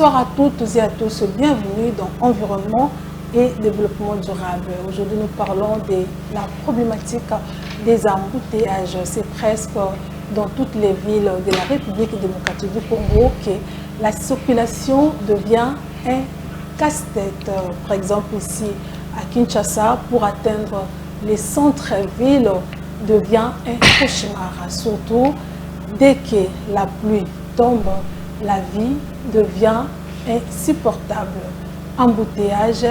Bonsoir à toutes et à tous, bienvenue dans Environnement et Développement durable. Aujourd'hui, nous parlons de la problématique des embouteillages. C'est presque dans toutes les villes de la République démocratique du Congo que la circulation devient un casse-tête. Par exemple, ici à Kinshasa, pour atteindre les centres-villes, devient un cauchemar. Surtout dès que la pluie tombe, la vie devient insupportable. Embouteillage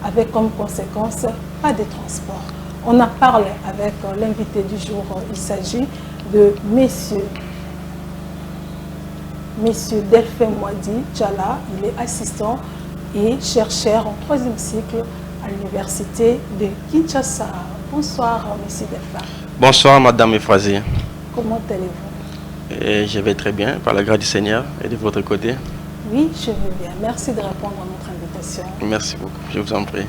avec comme conséquence pas de transport. On en parle avec l'invité du jour. Il s'agit de Monsieur Delphin Mwadi Tchala. Il est assistant et chercheur en 3e cycle à l'université de Kinshasa. Bonsoir, Monsieur Delphin. Bonsoir, Madame Efrazi. Comment allez-vous? Je vais très bien, par la grâce du Seigneur. Et de votre côté? Oui, je vais bien. Merci de répondre à notre invitation. Merci beaucoup, je vous en prie.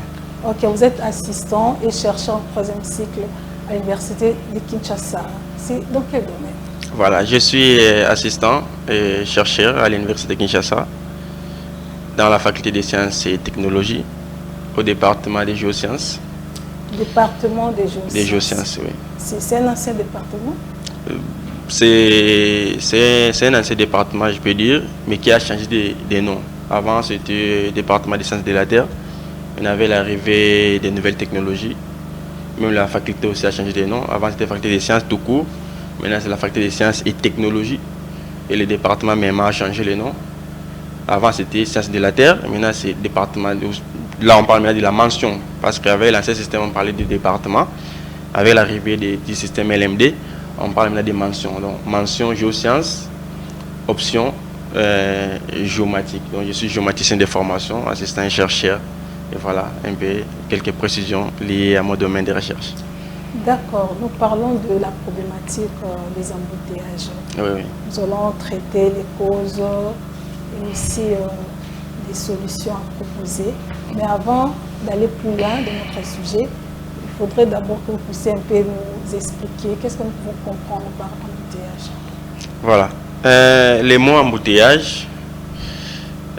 Ok, vous êtes assistant et chercheur en 3e cycle à l'université de Kinshasa. C'est dans quel domaine? Voilà, je suis assistant et chercheur à l'université de Kinshasa, dans la faculté des sciences et technologies, au département des géosciences. Département des géosciences. Des géosciences, oui. C'est un ancien département? C'est un ancien département, je peux dire, mais qui a changé de nom. Avant, c'était le département des sciences de la Terre. On avait l'arrivée des nouvelles technologies. Même la faculté aussi a changé de nom. Avant, c'était la faculté des sciences tout court. Maintenant, c'est la faculté des sciences et technologies. Et le département même a changé le nom. Avant, c'était sciences de la Terre. Maintenant, c'est département. Là, on parle maintenant de la mention. Parce qu'avec l'ancien système, on parlait du département. Avec l'arrivée du système LMD, on parle maintenant des mentions. Donc, mention géosciences, option géomatique. Donc, je suis géomaticien de formation, assistant et chercheur. Et voilà, un peu quelques précisions liées à mon domaine de recherche. D'accord, nous parlons de la problématique des embouteillages. Oui, oui. Nous allons traiter les causes et aussi des solutions à proposer. Mais avant d'aller plus loin dans notre sujet, il faudrait d'abord que vous puissiez un peu nous expliquer qu'est-ce que nous pouvons comprendre par embouteillage. Voilà. Les mots embouteillage,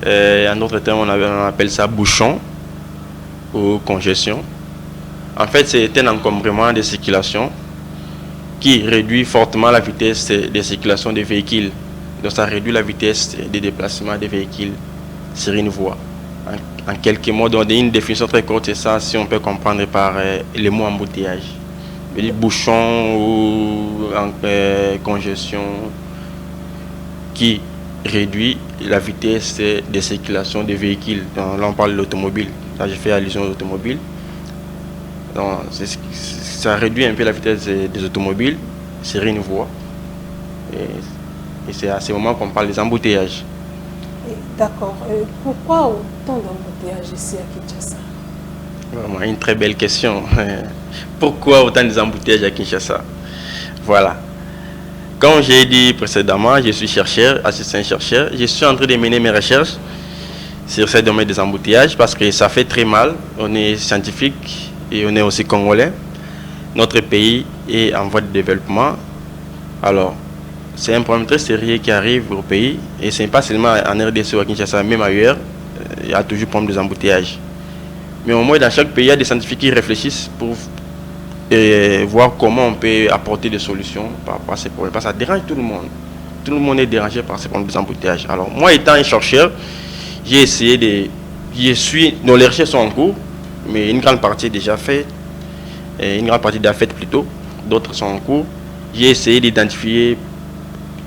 en d'autres termes, on appelle ça bouchon ou congestion. En fait, c'est un encombrement de circulation qui réduit fortement la vitesse de circulation des véhicules. Donc, ça réduit la vitesse de déplacement des véhicules sur une voie. En quelques mots, donc une définition très courte, c'est ça, si on peut comprendre par les mots embouteillage. Bouchon ou congestion qui réduit la vitesse de circulation des véhicules. Donc, là, on parle de l'automobile. Là, j'ai fait allusion à l'automobile. Donc, ça réduit un peu la vitesse des automobiles sur une voie. Et c'est à ce moment qu'on parle des embouteillages. D'accord. Pourquoi autant d'embouteillages ici à Kinshasa? Vraiment, une très belle question. Pourquoi autant d'embouteillages à Kinshasa? Voilà. Comme j'ai dit précédemment, je suis chercheur, assistant chercheur. Je suis en train de mener mes recherches sur ce domaine des embouteillages parce que ça fait très mal. On est scientifique et on est aussi congolais. Notre pays est en voie de développement. Alors, c'est un problème très sérieux qui arrive au pays. Et ce n'est pas seulement en RDC ou à Kinshasa, même ailleurs, il y a toujours problème des embouteillages. Mais au moins, dans chaque pays, il y a des scientifiques qui réfléchissent pour voir comment on peut apporter des solutions par rapport à ces problèmes. Parce que ça dérange tout le monde. Tout le monde est dérangé par ces problèmes des embouteillages. Alors, moi, étant un chercheur, j'ai essayé de... Donc, les recherches sont en cours, mais une grande partie est déjà faite. Une grande partie est déjà faite plutôt. D'autres sont en cours. J'ai essayé d'identifier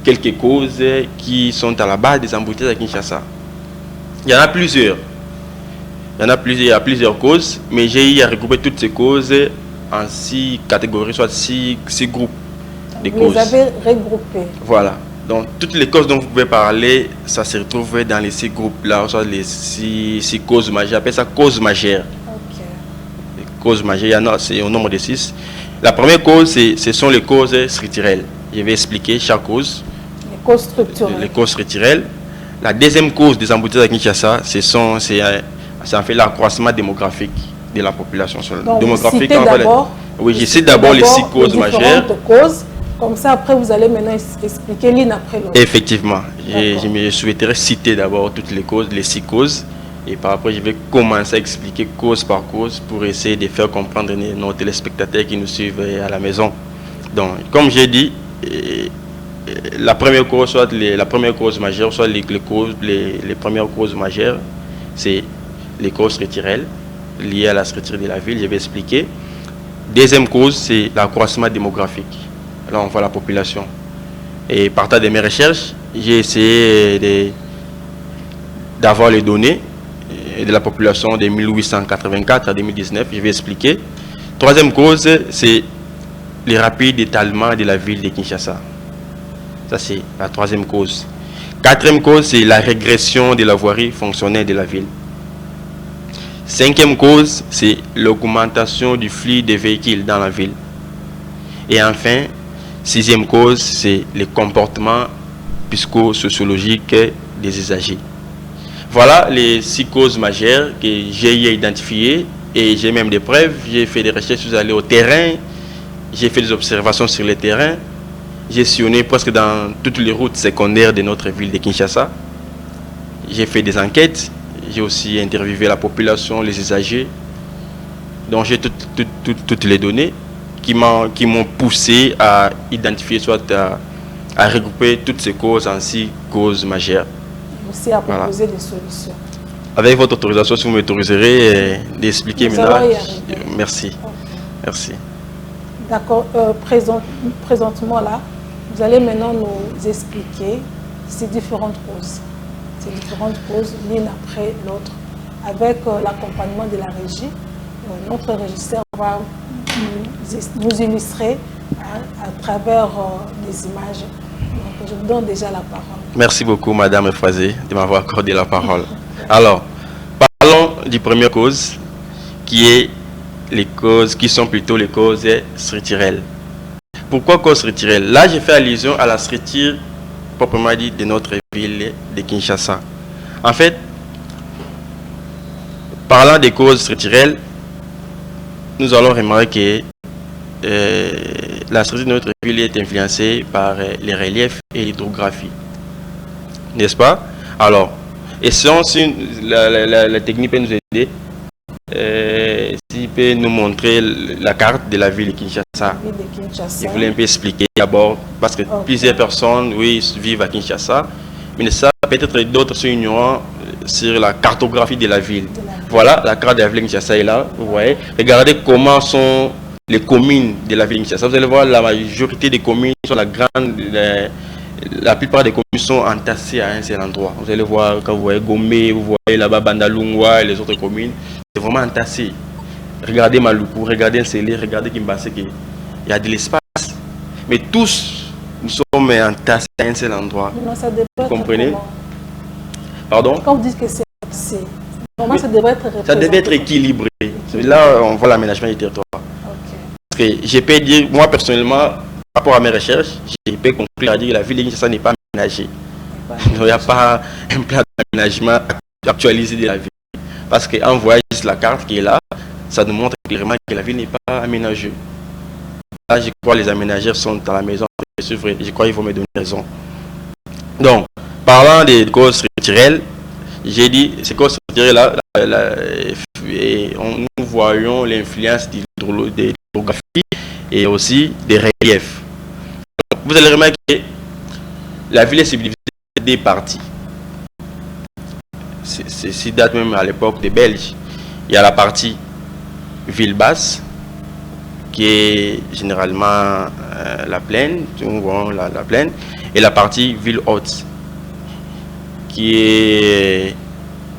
quelques causes qui sont à la base des embouteillages à Kinshasa. Il y en a plusieurs. Il y a plusieurs causes, mais j'ai eu à regrouper toutes ces causes en 6 catégories, soit 6 groupes de causes. Vous avez regroupé. Voilà. Donc, toutes les causes dont vous pouvez parler, ça se retrouve dans les 6 groupes-là, soit les 6 causes majeures. J'appelle ça causes majeures. Ok. Les causes majeures, il y en a, c'est au nombre de 6. La première cause, ce sont les causes structurelles. Je vais expliquer chaque cause. Les causes structurelles. Les causes structurelles. La deuxième cause des embouteillages à Kinshasa, c'est en fait l'accroissement démographique de la population. Donc, démographique, d'abord, oui, je cite d'abord les 6 causes majeures. Causes Comme ça, après, vous allez maintenant expliquer l'une après l'autre. Effectivement. Je me souhaiterais citer d'abord toutes les causes, les 6 causes. Et par après, je vais commencer à expliquer cause par cause pour essayer de faire comprendre nos téléspectateurs qui nous suivent à la maison. Donc, comme j'ai dit, la première cause, soit la première cause majeure, soit les premières causes majeures, c'est les causes structurelles liées à la structure de la ville. Je vais expliquer. Deuxième cause, c'est l'accroissement démographique. Là, on voit la population. Et partant de mes recherches, j'ai essayé d'avoir les données de la population de 1884 à 2019. Je vais expliquer. Troisième cause, c'est le rapide étalement de la ville de Kinshasa. Ça, c'est la troisième cause. Quatrième cause, c'est la régression de la voirie fonctionnelle de la ville. Cinquième cause, c'est l'augmentation du flux des véhicules dans la ville. Et enfin, sixième cause, c'est le comportement psychosociologique des usagers. Voilà les 6 causes majeures que j'ai identifiées et j'ai même des preuves. J'ai fait des recherches, je suis allé au terrain, j'ai fait des observations sur le terrain, j'ai sillonné presque dans toutes les routes secondaires de notre ville de Kinshasa. J'ai fait des enquêtes, j'ai aussi interviewé la population, les usagers, dont j'ai toutes les données qui m'ont poussé à identifier, soit à regrouper toutes ces causes en 6 causes majeures. Aussi à proposer des solutions. Avec votre autorisation, si vous m'autoriserez d'expliquer maintenant. Merci. Okay. Merci. D'accord. Présentement là, vous allez maintenant nous expliquer ces différentes causes. Ces différentes causes, l'une après l'autre. Avec l'accompagnement de la régie, notre régisseur va nous illustrer à travers des images. Donc, je vous donne déjà la parole. Merci beaucoup, Madame Frazé, de m'avoir accordé la parole. Alors, parlons du première cause, qui sont plutôt les causes structurelles. Pourquoi cause structurelle? Là, j'ai fait allusion à la structure proprement dit de notre ville de Kinshasa. En fait, parlant des causes structurelles, nous allons remarquer que la structure de notre ville est influencée par les reliefs et l'hydrographie. N'est-ce pas? Alors, et si la technique peut nous aider, s'il peut nous montrer la carte de la ville de Kinshasa. Je voulais un peu expliquer d'abord, parce que plusieurs personnes, oui, vivent à Kinshasa, mais ça peut-être d'autres sont ignorants sur la cartographie de la ville. Voilà, la carte de la ville de Kinshasa est là, vous voyez. Regardez comment sont les communes de la ville de Kinshasa. Vous allez voir, la majorité des communes sont la plupart des communes sont entassées à un seul endroit. Vous allez voir, quand vous voyez Gomé, vous voyez là-bas Bandalungwa et les autres communes, c'est vraiment entassé. Regardez Maluku, regardez Nsele, regardez Kimbase, il y a de l'espace. Mais tous, nous sommes entassés à un seul endroit. Non, ça vous comprenez? Pardon? Quand vous dites que c'est vraiment, ça devrait être ça devait être équilibré. Là, on voit l'aménagement du territoire. Parce que je peux dire, moi personnellement, par rapport à mes recherches, je peux conclure à dire que la ville de Kinshasa n'est pas aménagée. Il n'y a pas un plan d'aménagement actualisé de la ville. Parce qu'en voyant juste la carte qui est là, ça nous montre clairement que la ville n'est pas aménagée. Là, je crois que les aménageurs sont à la maison. C'est vrai, je crois qu'ils vont me donner raison. Donc, parlant des causes structurelles, j'ai dit, ces causes structurelles-là, nous voyons l'influence de l'hydrographie et aussi des reliefs. Donc, vous allez remarquer que la ville est subdivisée en 2 parties. C'est date même à l'époque des Belges. Il y a la partie ville basse, qui est généralement la plaine, la plaine, et la partie ville haute, qui est,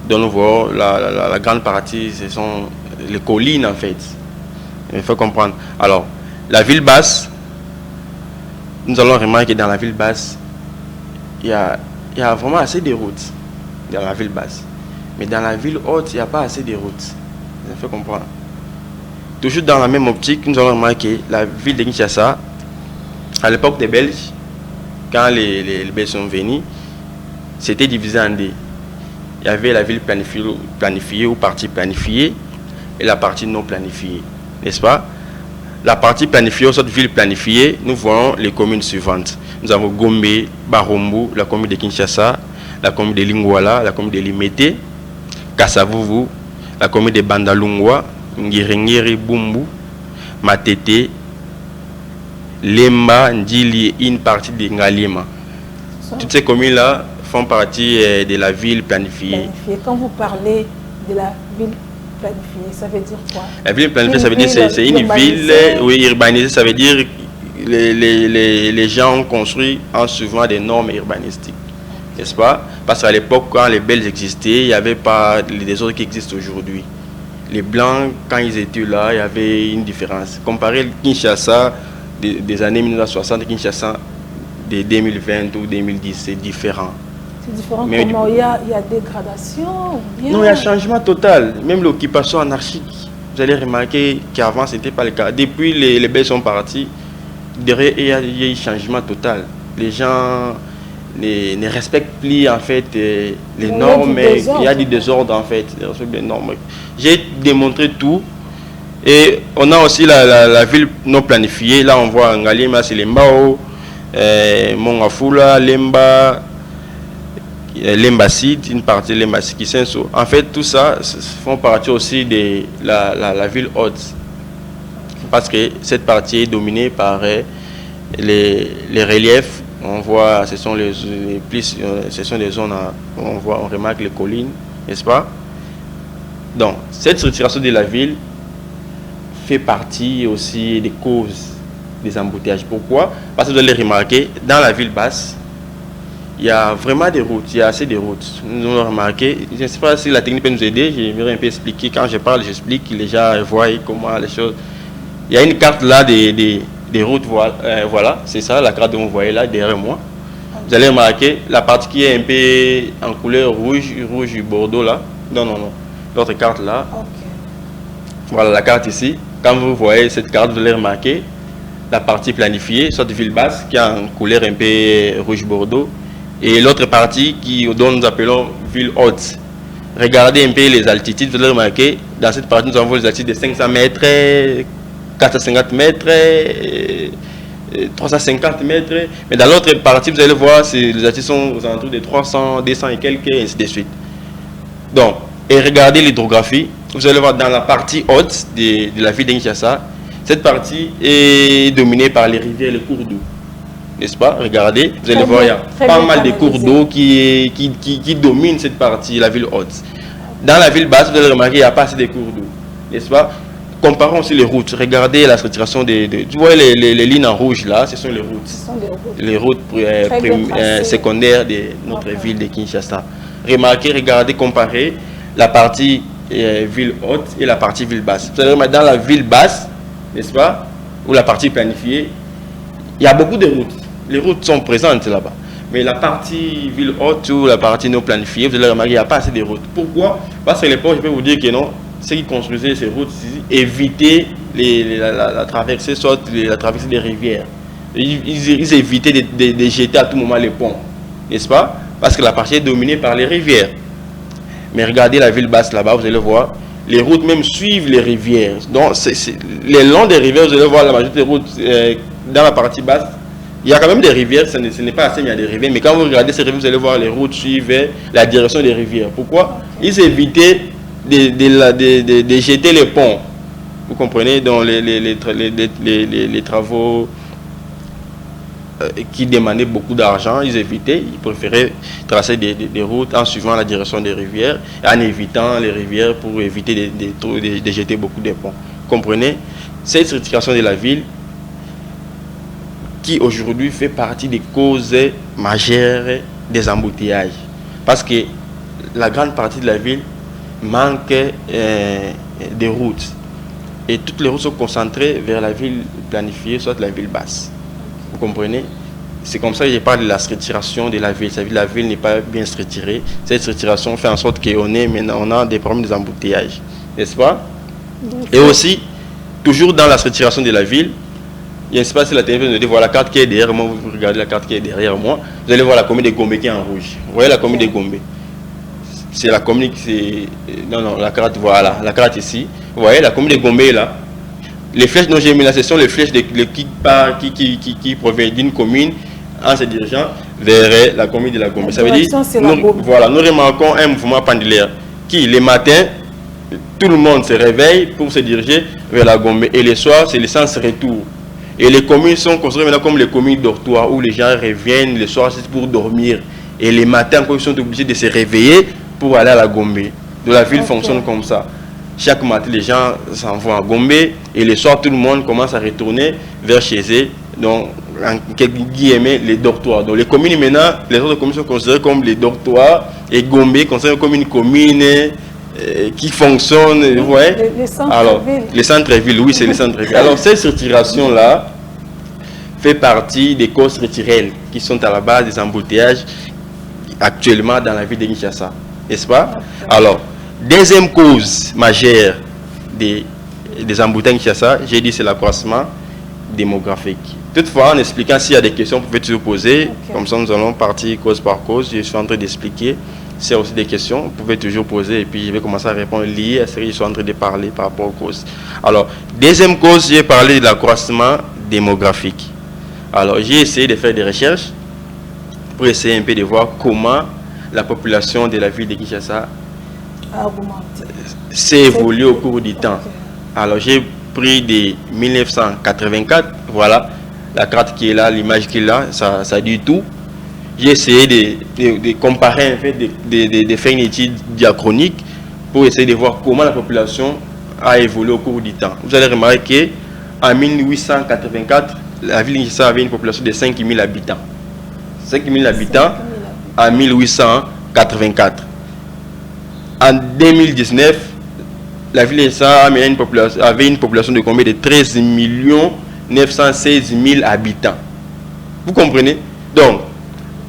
dont nous voyons la grande partie, ce sont les collines en fait. Il faut comprendre. Alors, la ville basse, nous allons remarquer que dans la ville basse, il y a vraiment assez de routes dans la ville basse. Mais dans la ville haute, il n'y a pas assez de routes. Il faut comprendre. Toujours dans la même optique, nous allons remarquer la ville de Kinshasa, à l'époque des Belges, quand les Belges sont venus, c'était divisé en 2. Il y avait la ville planifiée ou partie planifiée et la partie non planifiée, n'est-ce pas? la partie planifiée, sorte ville planifiée, nous voyons les communes suivantes. Nous avons Gombe, Barombu, la commune de Kinshasa, la commune de Lingwala, la commune de Limete, Kassavuvu, la commune de Bandalungwa, Ngirengiri, Bumbu, Matete, Lemba, Ndili et une partie de Ngalima. Toutes ces communes-là font partie de la ville planifiée. Quand vous parlez de la ville planifiée, ça veut dire quoi? La ville planifiée, ça veut dire que c'est une ville urbanisée, ça veut dire que les gens ont construit en suivant des normes urbanistiques, n'est-ce pas? Parce qu'à l'époque, quand les Belges existaient, il n'y avait pas les autres qui existent aujourd'hui. Les Blancs, quand ils étaient là, il y avait une différence. Comparé Kinshasa des années 1960 et Kinshasa de 2020 ou 2010, c'est différent. C'est différent. Mais comment il y a dégradation? Non, il y a changement total. Même l'occupation anarchique. Vous allez remarquer qu'avant, ce n'était pas le cas. Depuis les Belges sont partis, derrière, il y a eu changement total. Les gens ne respectent plus en fait les normes, mais il y a du désordre en fait. Les normes. J'ai démontré tout. Et on a aussi la ville non planifiée. Là, on voit Ngalima, c'est les Mbao, Mongafula, Lemba, Lemba Sud, une partie de Lemba Kisenso. En fait, tout ça font partie aussi de la ville haute. Parce que cette partie est dominée par les reliefs. On voit, ce sont ce sont des zones, on remarque les collines, n'est-ce pas? Donc, cette structuration de la ville fait partie aussi des causes des embouteillages. Pourquoi? Parce que vous allez remarquer, dans la ville basse, il y a vraiment des routes, il y a assez de routes. Nous avons remarqué, je ne sais pas si la technique peut nous aider, j'aimerais un peu expliquer, quand je parle, j'explique, les gens voient comment les choses... Il y a une carte là des routes, voilà, c'est ça, la carte que vous voyez là, derrière moi. Vous allez remarquer la partie qui est un peu en couleur rouge bordeaux là. Non, l'autre carte là. Okay. Voilà la carte ici. Quand vous voyez cette carte, vous allez remarquer la partie planifiée, soit de ville basse, qui a une couleur un peu rouge-bordeaux, et l'autre partie dont nous appelons ville haute. Regardez un peu les altitudes, vous allez remarquer, dans cette partie, nous avons les altitudes de 500 mètres, 450 mètres, 350 mètres, mais dans l'autre partie, vous allez voir, les altitudes sont aux alentours de 300, 200 et quelques, et ainsi de suite. Donc, et regardez l'hydrographie. Vous allez voir dans la partie haute de la ville de Kinshasa, cette partie est dominée par les rivières et les cours d'eau. N'est-ce pas? Regardez, vous allez voir, il y a pas mal de cours d'eau qui dominent cette partie, la ville haute. Dans la ville basse, vous allez remarquer qu'il n'y a pas assez de cours d'eau. N'est-ce pas? Comparons aussi les routes. Regardez la structuration tu vois les lignes en rouge là, ce sont les routes. Ce sont les routes secondaires de notre ville de Kinshasa. Regardez, comparez la partie ville haute et la partie ville basse. Vous allez remarquer dans la ville basse, n'est-ce pas, ou la partie planifiée, il y a beaucoup de routes. Les routes sont présentes là-bas. Mais la partie ville haute ou la partie non planifiée, vous allez remarquer qu'il n'y a pas assez de routes. Pourquoi? Parce que l'époque, je peux vous dire que non, ceux qui construisaient ces routes évitaient la traversée, soit la traversée des rivières. Ils évitaient de jeter à tout moment les ponts, n'est-ce pas? Parce que la partie est dominée par les rivières. Mais regardez la ville basse là-bas, vous allez voir, les routes même suivent les rivières. Donc, les longs des rivières, vous allez voir la majorité des routes dans la partie basse. Il y a quand même des rivières, ce n'est pas assez, mais il y a des rivières. Mais quand vous regardez ces rivières, vous allez voir les routes suivent la direction des rivières. Pourquoi? Ils évitaient de jeter les ponts. Vous comprenez? Dans les travaux qui demandaient beaucoup d'argent, ils évitaient, ils préféraient tracer des routes en suivant la direction des rivières, en évitant les rivières pour éviter de jeter beaucoup de ponts. Vous comprenez? Cette structuration de la ville qui aujourd'hui fait partie des causes majeures des embouteillages. Parce que la grande partie de la ville manque de routes. Et toutes les routes sont concentrées vers la ville planifiée, soit la ville basse. Vous comprenez? C'est comme ça que je parle de la structuration de la ville. C'est-à-dire que la ville n'est pas bien structurée. Cette structuration fait en sorte qu'on a des problèmes d'embouteillage. N'est-ce pas? Et aussi, toujours dans la structuration de la ville, il y a un espace sur la télévision, vous voyez la carte qui est derrière moi, vous regardez la carte qui est derrière moi, vous allez voir la commune de Gombe qui est en rouge. Vous voyez la commune de Gombe? C'est la commune qui c'est... Non, la carte, voilà, la carte ici. Vous voyez la commune de Gombe là. Les flèches dont j'ai mis là, ce sont les flèches qui proviennent d'une commune en se dirigeant vers la commune de la Gombe. Ça veut dire, voilà, nous remarquons un mouvement pendulaire qui, les matins, tout le monde se réveille pour se diriger vers la Gombe. Et les soirs, c'est le sens retour. Et les communes sont construites maintenant comme les communes dortoirs où les gens reviennent le soir juste pour dormir. Et les matins, quand ils sont obligés de se réveiller pour aller à la Gombe. Donc la ville fonctionne comme ça. Chaque matin, les gens s'en vont à Gombe et le soir, tout le monde commence à retourner vers chez eux. Donc, en quelques guillemets, les dortoirs. Donc, les communes maintenant, les autres communes sont considérées comme les dortoirs et Gombe considéré comme une commune qui fonctionne. Ouais. Les centres-villes. Les centres-villes, oui, c'est les centres-villes. Alors, cette structuration-là fait partie des causes structurelles qui sont à la base des embouteillages actuellement dans la ville de Kinshasa. N'est-ce pas? Alors, deuxième cause majeure des embouteillages Kinshasa, j'ai dit c'est l'accroissement démographique. Toutefois, en expliquant s'il y a des questions, vous pouvez toujours poser. Comme ça, nous allons partir cause par cause. Je suis en train d'expliquer. S'il y a aussi des questions, vous pouvez toujours poser et puis je vais commencer à répondre lié à ce que je suis en train de parler par rapport aux causes. Alors, deuxième cause, j'ai parlé de l'accroissement démographique. Alors, j'ai essayé de faire des recherches pour essayer un peu de voir comment la population de la ville de Kinshasa s'est évoluée au cours du temps. Alors, j'ai pris de 1984, voilà, la carte qui est là, l'image qui est là, ça dit tout. J'ai essayé de comparer, en fait, de faire une étude diachronique pour essayer de voir comment la population a évolué au cours du temps. Vous allez remarquer qu'en 1884, la ville de Kinshasa avait une population de 5 000 habitants. 5 000 habitants en 1884. En 2019, la ville de Kinshasa avait une population de combien? De 13 916 000 habitants. Vous comprenez? Donc,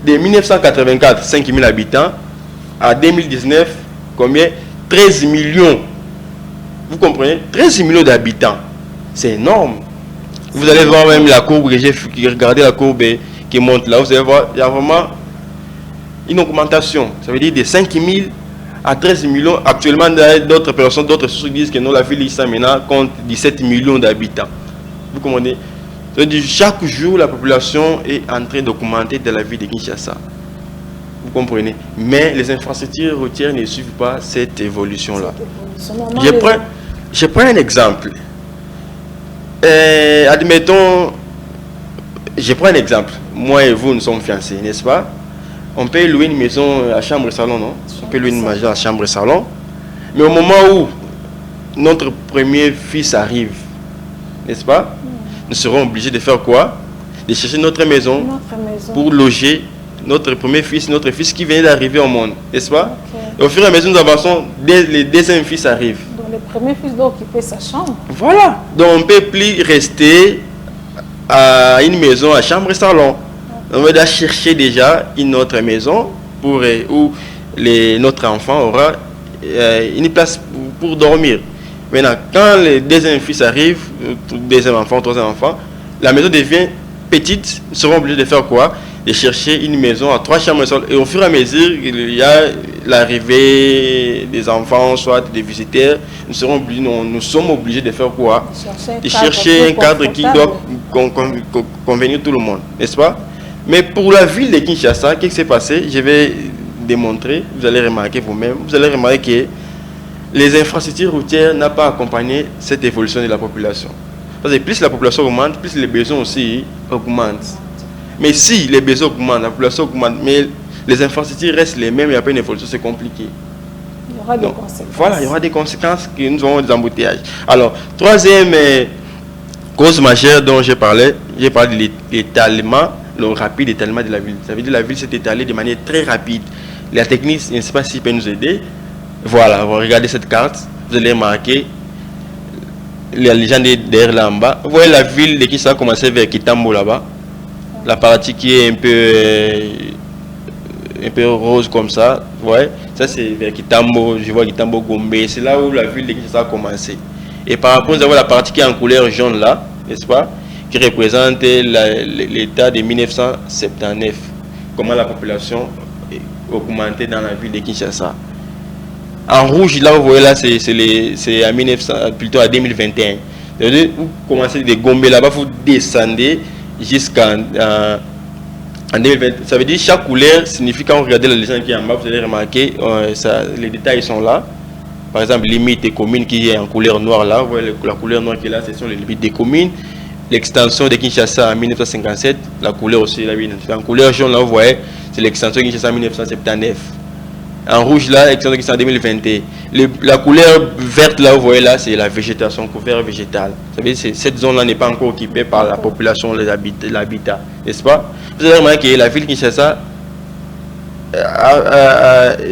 de 1984, 5 000 habitants, à 2019, combien? 13 millions. Vous comprenez? 13 millions d'habitants. C'est énorme. Vous allez voir même la courbe que j'ai regardé, la courbe qui monte là. Vous allez voir, il y a vraiment une augmentation. Ça veut dire de 5 000 à 13 millions. Actuellement, d'autres personnes, d'autres sources disent que non, la ville de maintenant compte 17 millions d'habitants. Vous comprenez? C'est-à-dire chaque jour, la population est en train d'augmenter dans la ville de Kinshasa. Vous comprenez? Mais les infrastructures routières ne suivent pas cette évolution-là. Je prends un exemple. Admettons, je prends un exemple. Moi et vous, nous sommes fiancés, n'est-ce pas? On peut louer une maison à chambre-salon, non? On peut louer une maison à chambre-salon. Mais au moment où notre premier fils arrive, n'est-ce pas? Nous serons obligés de faire quoi? De chercher notre maison pour loger notre premier fils, notre fils qui vient d'arriver au monde, n'est-ce pas? Et au fur et à mesure, nous avançons, les deuxièmes fils arrivent. Donc le premier fils doit occuper sa chambre. Voilà. Donc on ne peut plus rester à une maison à chambre-salon. On va chercher déjà une autre maison pour, où notre enfant aura une place pour dormir. Maintenant, quand les deuxième fils arrive, deuxième enfant, troisième enfant, la maison devient petite. Nous serons obligés de faire quoi? De chercher une maison à 3 chambres et au fur et à mesure, il y a l'arrivée des enfants, soit des visiteurs. Nous sommes obligés de faire quoi? De chercher un cadre qui doit convenir tout le monde, n'est-ce pas? Mais pour la ville de Kinshasa, qu'est-ce qui s'est passé? Je vais démontrer, vous allez remarquer vous-même, vous allez remarquer que les infrastructures routières n'ont pas accompagné cette évolution de la population. Parce que plus la population augmente, plus les besoins aussi augmentent. Mais si les besoins augmentent, la population augmente, mais les infrastructures restent les mêmes, il n'y a pas une évolution, c'est compliqué. Il y aura des conséquences. Voilà, il y aura des conséquences que nous aurons des embouteillages. Alors, troisième cause majeure dont j'ai parlé de l'étalement, le rapide étalement de la ville. Ça veut dire que la ville s'est étalée de manière très rapide. La technique, je ne sais pas s'il peut nous aider. Voilà, vous regardez cette carte, vous allez remarquer les gens derrière là en bas. Vous voyez la ville de Kinshasa a commencé vers Kitambo là-bas. La partie qui est un peu rose comme ça. Vous voyez, ça c'est vers Kitambo, je vois Kitambo Gombe. C'est là où la ville de Kinshasa a commencé. Et par rapport, nous avons la partie qui est en couleur jaune là, n'est-ce pas? Qui représente l'état de 1979. Comment la population est augmentée dans la ville de Kinshasa. En rouge, là, vous voyez, là, c'est à 2021. C'est-à-dire, vous commencez de Gombe là-bas, vous descendez jusqu'en en 2020. Ça veut dire chaque couleur signifie, quand vous regardez la légende qui est en bas, vous allez remarquer, les détails sont là. Par exemple, limite des communes qui est en couleur noire là, vous voyez la couleur noire qui est là, ce sont les limites des communes. L'extension de Kinshasa en 1957, la couleur aussi là, en couleur jaune là, vous voyez, c'est l'extension de Kinshasa en 1979. En rouge là, l'extension de Kinshasa en 2021. La couleur verte là, vous voyez là, c'est la végétation, couvert végétal. Ça veut dire que cette zone là n'est pas encore occupée par la population, l'habitat, n'est-ce pas? Vous allez remarquer que la ville de Kinshasa,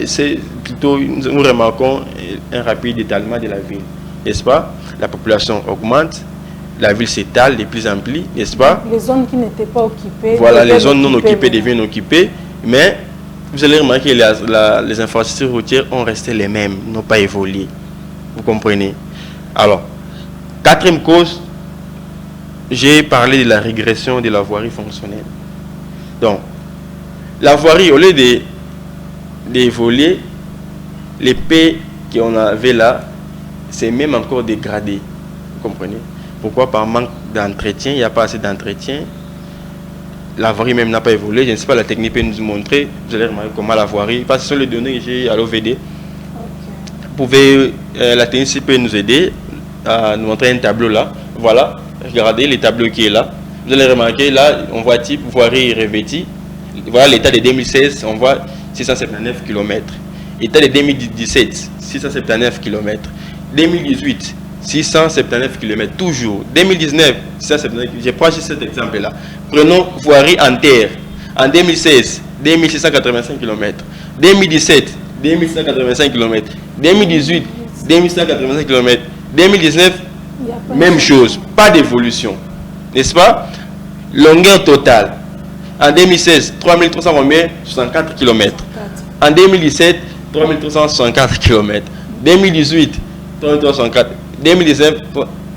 c'est plutôt, nous remarquons un rapide étalement de la ville, n'est-ce pas? La population augmente, la ville s'étale de plus en plus, n'est-ce pas? Les zones qui n'étaient pas occupées. Voilà, les zones non occupées deviennent occupées, mais vous allez remarquer que les infrastructures routières ont resté les mêmes, n'ont pas évolué. Vous comprenez? Alors, quatrième cause, j'ai parlé de la régression de la voirie fonctionnelle. Donc, la voirie, au lieu d'évoluer, les paix qu'on avait là, c'est même encore dégradé. Vous comprenez? Pourquoi? Par manque d'entretien, il n'y a pas assez d'entretien. La voirie même n'a pas évolué. Je ne sais pas, la technique peut nous montrer. Vous allez remarquer comment la voirie, parce que ce sont les données que j'ai à l'OVD. Okay. Vous pouvez, la technique peut nous aider à nous montrer un tableau là. Voilà, regardez le tableau qui est là. Vous allez remarquer là, on voit type voirie revêtie. Voilà l'état de 2016, on voit 679 km. État de 2017, 679 km. 2018, 679 km. Toujours. 2019, 679 km. Je prends juste cet exemple-là. Prenons voirie en terre. En 2016, 2685 km. 2017, 2685 km. 2018, 2685 km. 2019, même chose. Pas d'évolution. N'est-ce pas? Longueur totale. En 2016, 3364 km. En 2017, 3364 km. 2018, 3364. 2019.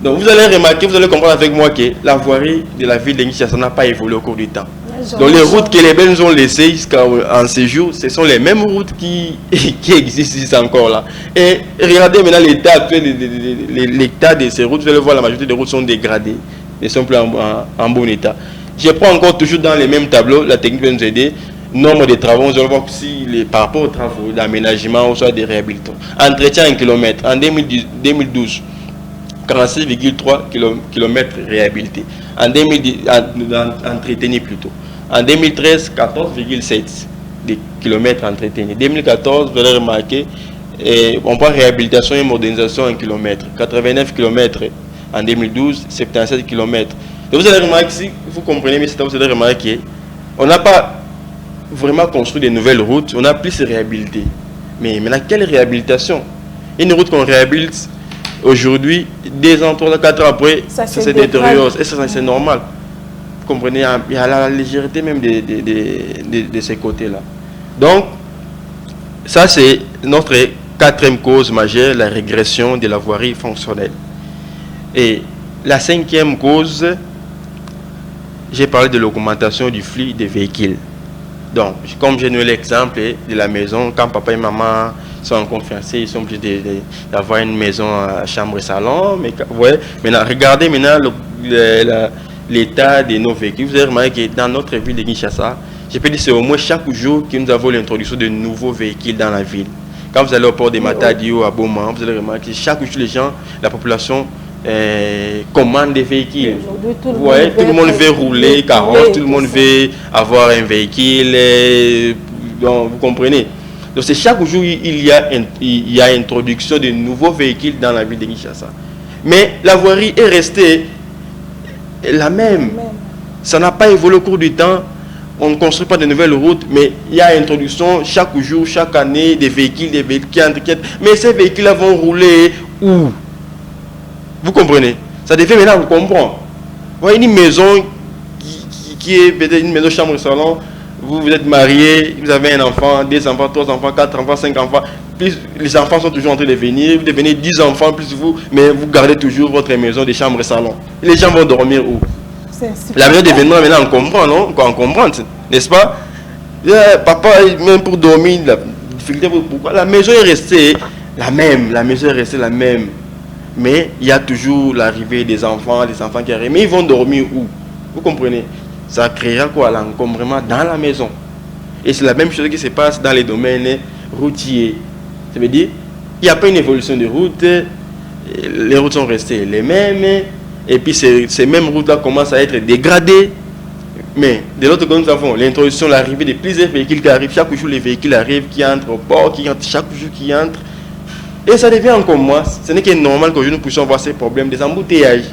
Donc vous allez remarquer, vous allez comprendre avec moi que la voirie de la ville de Kinshasa n'a pas évolué au cours du temps. Donc les routes que les Belges ont laissées jusqu'en séjour, ce sont les mêmes routes qui existent encore là. Et regardez maintenant l'état actuel, l'état de ces routes, vous allez voir la majorité des routes sont dégradées, ne sont plus en bon état. Je prends encore toujours dans les mêmes tableaux, la technique va nous aider. Nombre de travaux, nous allons voir si par rapport aux travaux d'aménagement ou soit des réhabilitations. Entretien en kilomètres. En 2012, 46,3 km réhabilités. En 2010, entretenus plutôt. En 2013, 14,7 km entretenus. 2014, vous allez remarquer, on parle réhabilitation et modernisation en kilomètres. 89 km en 2012, 77 km. Et vous allez remarquer, si vous comprenez, mais vous allez remarquer, on n'a pas vraiment construit de nouvelles routes, on a plus réhabilité. Mais maintenant, quelle réhabilitation? Une route qu'on réhabilite aujourd'hui, 2 ans, 3 ans, 4 ans après, ça se détériore. Et ça, c'est normal. Vous comprenez? Il y a la légèreté même de ces côtés-là. Donc, ça, c'est notre quatrième cause majeure, la régression de la voirie fonctionnelle. Et la cinquième cause, j'ai parlé de l'augmentation du flux des véhicules. Donc, comme j'ai donné l'exemple de la maison, quand papa et maman sont en confiance, ils sont obligés d'avoir une maison à chambre et salon. Mais ouais, maintenant, regardez maintenant l'état de nos véhicules. Vous avez remarqué que dans notre ville de Kinshasa, je peux dire que c'est au moins chaque jour que nous avons l'introduction de nouveaux véhicules dans la ville. Quand vous allez au port de Matadi ou à Beaumont, vous allez remarquer que chaque jour, les gens, la population, commande des véhicules. Tout le monde veut rouler, carrosse, tout le monde veut avoir un véhicule. Donc, vous comprenez? Donc, c'est chaque jour il y a introduction de nouveaux véhicules dans la ville de Kinshasa. Mais la voirie est restée la même. Ça n'a pas évolué au cours du temps. On ne construit pas de nouvelles routes, mais il y a introduction chaque jour, chaque année, des véhicules qui entretiennent. Mais ces véhicules-là vont rouler où? Vous comprenez? Ça devient maintenant, vous comprenez. Vous voyez une maison qui est peut-être une maison chambre-salon, vous êtes marié, vous avez un enfant, 2 enfants, 3 enfants, 4 enfants, 5 enfants. Plus les enfants sont toujours en train de venir, vous devenez 10 enfants plus vous, mais vous gardez toujours votre maison de chambre-salon. Les gens vont dormir où? La maison d'événement, maintenant, on comprend, non? On comprend, n'est-ce pas? Papa, même pour dormir, la difficulté, pourquoi? La maison est restée la même, la maison est restée la même. Mais il y a toujours l'arrivée des enfants qui arrivent. Mais ils vont dormir où? Vous comprenez? Ça créera quoi? L'encombrement dans la maison. Et c'est la même chose qui se passe dans les domaines routiers. Ça veut dire, il n'y a pas une évolution de route. Les routes sont restées les mêmes. Et puis ces mêmes routes-là commencent à être dégradées. Mais de l'autre côté, nous avons l'introduction, l'arrivée de plusieurs véhicules qui arrivent. Chaque jour, les véhicules arrivent, qui entrent au port, qui entrent chaque jour, qui entrent. Et ça devient encore moins. Ce n'est que normal qu'aujourd'hui nous puissions voir ces problèmes des embouteillages.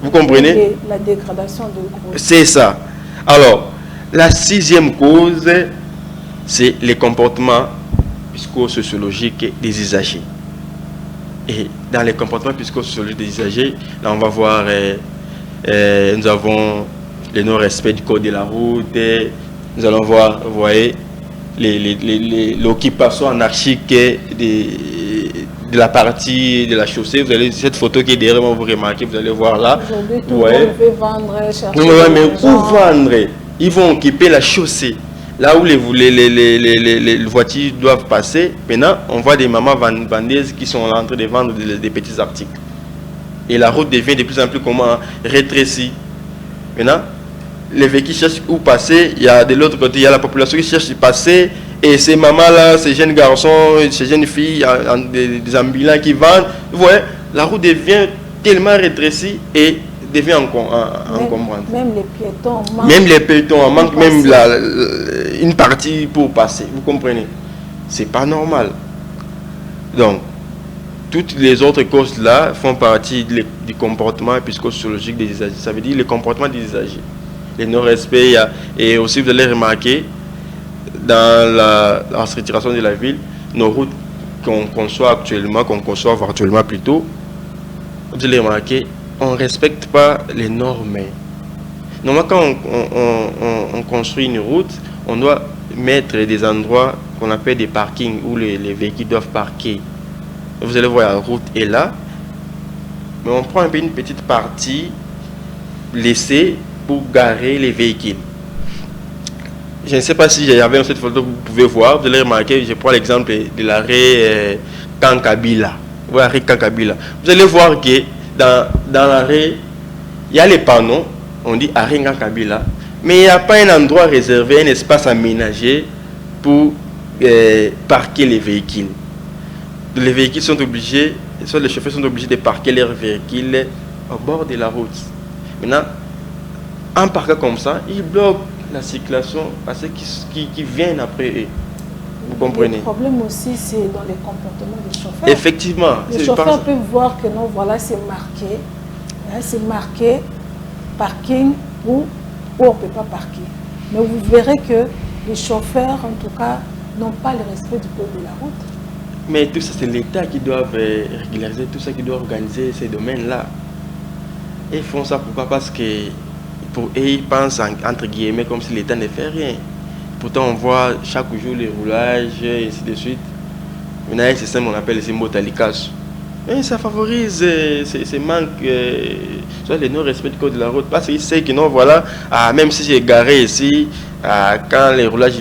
Vous comprenez? La dégradation de gros. C'est ça. Alors, la 6e cause, c'est les comportements psychosociologiques des usagers. Et dans les comportements psychosociologiques des usagers, là on va voir, nous avons le non-respect du code de la route, nous allons voir, vous voyez, l'occupation anarchique de la partie de la chaussée. Vous allez, cette photo qui est derrière moi, vous remarquez, vous allez voir là. Aujourd'hui, tout le monde veut vendre, chercher. Mais où vendre? Ils vont occuper la chaussée. Là où les voitures doivent passer, maintenant, on voit des mamans vendeuses qui sont en train de vendre des petits articles. Et la route devient de plus en plus rétrécie. Maintenant, les véhicules cherchent où passer. Il y a de l'autre côté, il y a la population qui cherche où passer. Et ces mamans-là, ces jeunes garçons, ces jeunes filles, des ambulants qui vendent, vous voyez, la route devient tellement rétrécie et devient encombrante. Même les piétons manquent. Même les piétons manquent même une partie pour passer. Vous comprenez? C'est pas normal. Donc, toutes les autres causes-là font partie du comportement psychosociologique des usagers. Ça veut dire le comportement des usagers. Le non-respect, et aussi vous allez remarquer, dans la structuration de la ville, nos routes qu'on conçoit actuellement plutôt, vous allez remarquer, on ne respecte pas les normes. Normalement, quand on construit une route, on doit mettre des endroits qu'on appelle des parkings où les véhicules doivent parquer. Vous allez voir, la route est là, mais on prend un peu une petite partie laissée pour garer les véhicules. Je ne sais pas si j'avais dans cette photo, vous pouvez voir, vous allez remarquer, je prends l'exemple de l'arrêt Kankabila. Vous voyez l'arrêt Kankabila. Vous allez voir que dans l'arrêt, il y a les panneaux, on dit arrêt Kankabila, mais il n'y a pas un endroit réservé, un espace aménagé pour parquer les véhicules. Les véhicules sont obligés, soit les chauffeurs sont obligés de parquer leurs véhicules au bord de la route. Maintenant, en parquant comme ça, ils bloquent la circulation à ceux qui viennent après eux. Vous comprenez? Le problème aussi, c'est dans les comportements des chauffeurs. Effectivement. Les chauffeurs peuvent voir que non, voilà, c'est marqué. Là, c'est marqué parking où on ne peut pas parquer. Mais vous verrez que les chauffeurs, en tout cas, n'ont pas le respect du code de la route. Mais tout ça, c'est l'État qui doit régulariser tout ça, qui doit organiser ces domaines-là. Et ils font ça pourquoi? Parce que pour eux, ils pensent entre guillemets comme si l'État ne fait rien. Pourtant, on voit chaque jour les roulages et ainsi de suite. Maintenant, il y a un système qu'on appelle les motalikash. Et ça favorise ces manques, soit le non-respect du code de la route. Parce qu'ils savent que non, voilà, même si j'ai garé ici, quand les roulages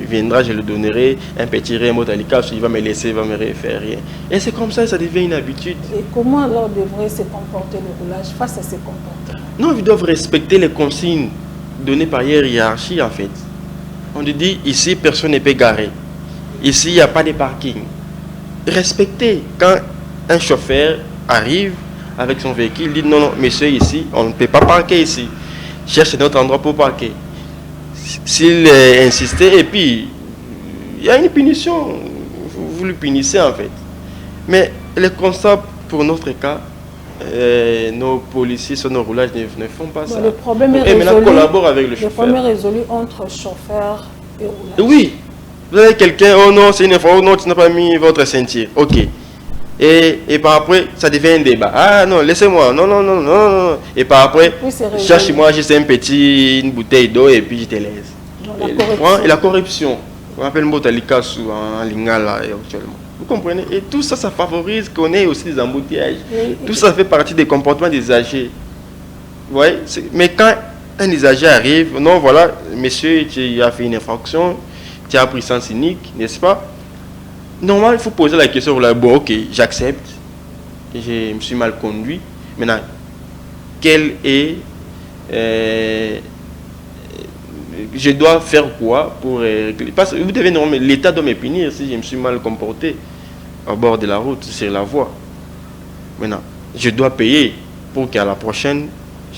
viendra, je le donnerai un petit rien motalikash, il va me laisser, il va me faire rien. Et c'est comme ça devient une habitude. Et comment alors devrait se comporter le roulage face à ces comportements? Non, ils doivent respecter les consignes données par hiérarchie en fait. On dit ici, personne ne peut garer. Ici, il n'y a pas de parking. Respectez. Quand un chauffeur arrive avec son véhicule, il dit non, monsieur, ici, on ne peut pas parquer ici. Cherche un autre endroit pour parquer. S'il insistait, et puis, il y a une punition. Vous le punissez en fait. Mais le constat pour notre cas, nos policiers sur nos roulages ne font pas ça. Le problème est résolu. Maintenant, collabore avec le chauffeur. Le problème est résolu entre chauffeur et roulage. Oui. Vous avez quelqu'un, oh non, c'est une fois, oh non, tu n'as pas mis votre ceinture. Ok. Et par après, ça devient un débat. Ah non, laissez-moi. Non, non, non, non, non. Et par après, cherche-moi juste une bouteille d'eau et puis je te laisse. Et la corruption. On appelle Motalika en lingala actuellement. Vous comprenez? Et tout ça, ça favorise qu'on ait aussi des embouteillages. Tout ça fait partie des comportements des usagers. Vous voyez? Mais quand un usager arrive, non, voilà, monsieur, tu as fait une infraction, tu as pris sens unique, n'est-ce pas? Normalement, il faut poser la question, bon, ok, j'accepte, je me suis mal conduit. Maintenant, quel est... je dois faire quoi pour... parce que vous devez normalement... L'État doit me punir si je me suis mal comporté au bord de la route, sur la voie. Maintenant, je dois payer pour qu'à la prochaine,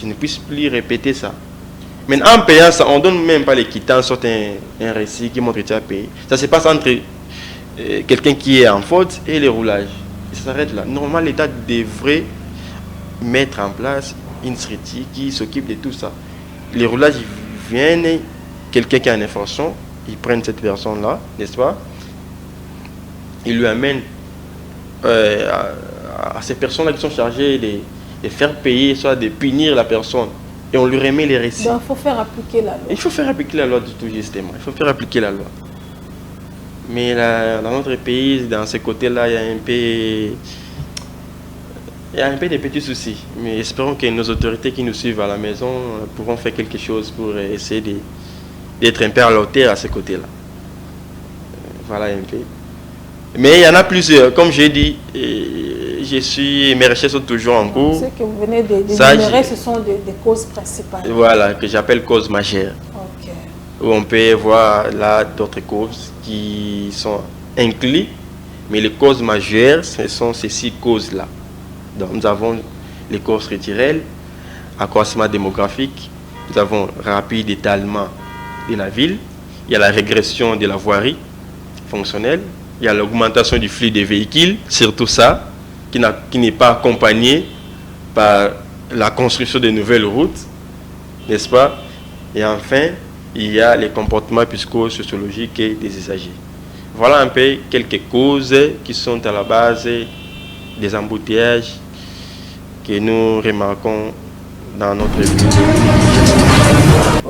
je ne puisse plus répéter ça. Mais en payant ça, on ne donne même pas les quittances, sorte un récit qui montre que tu as payé. Ça se passe entre quelqu'un qui est en faute et les roulages. Ça s'arrête là. Normalement, l'État devrait mettre en place une structure qui s'occupe de tout ça. Les roulages viennent, quelqu'un qui a une infraction, ils prennent cette personne-là, n'est-ce pas? Ils lui amènent à ces personnes-là qui sont chargées de faire payer, soit de punir la personne. Et on lui remet les récits. Donc, il faut faire appliquer la loi. Il faut faire appliquer la loi tout justement. Il faut faire appliquer la loi. Mais dans notre pays, dans ce côté-là, il y a un peu de petits soucis. Mais espérons que nos autorités qui nous suivent à la maison pourront faire quelque chose pour essayer d'être un peu à la hauteur à ce côté-là. Voilà un peu. Mais il y en a plusieurs. Comme j'ai dit, mes recherches sont toujours en cours. Ce que vous venez d'énumérer, ce sont des causes principales. Voilà, que j'appelle causes majeures. Ok. Où on peut voir là d'autres causes qui sont incluses. Mais les causes majeures, ce sont ces 6 causes-là. Donc nous avons les causes structurelles, accroissement démographique, nous avons rapide étalement de la ville, il y a la régression de la voirie fonctionnelle, il y a l'augmentation du flux des véhicules, surtout ça, qui n'est pas accompagné par la construction de nouvelles routes, n'est-ce pas? Et enfin, il y a les comportements psychosociologiques des usagers. Voilà un peu quelques causes qui sont à la base des embouteillages que nous remarquons dans notre ville.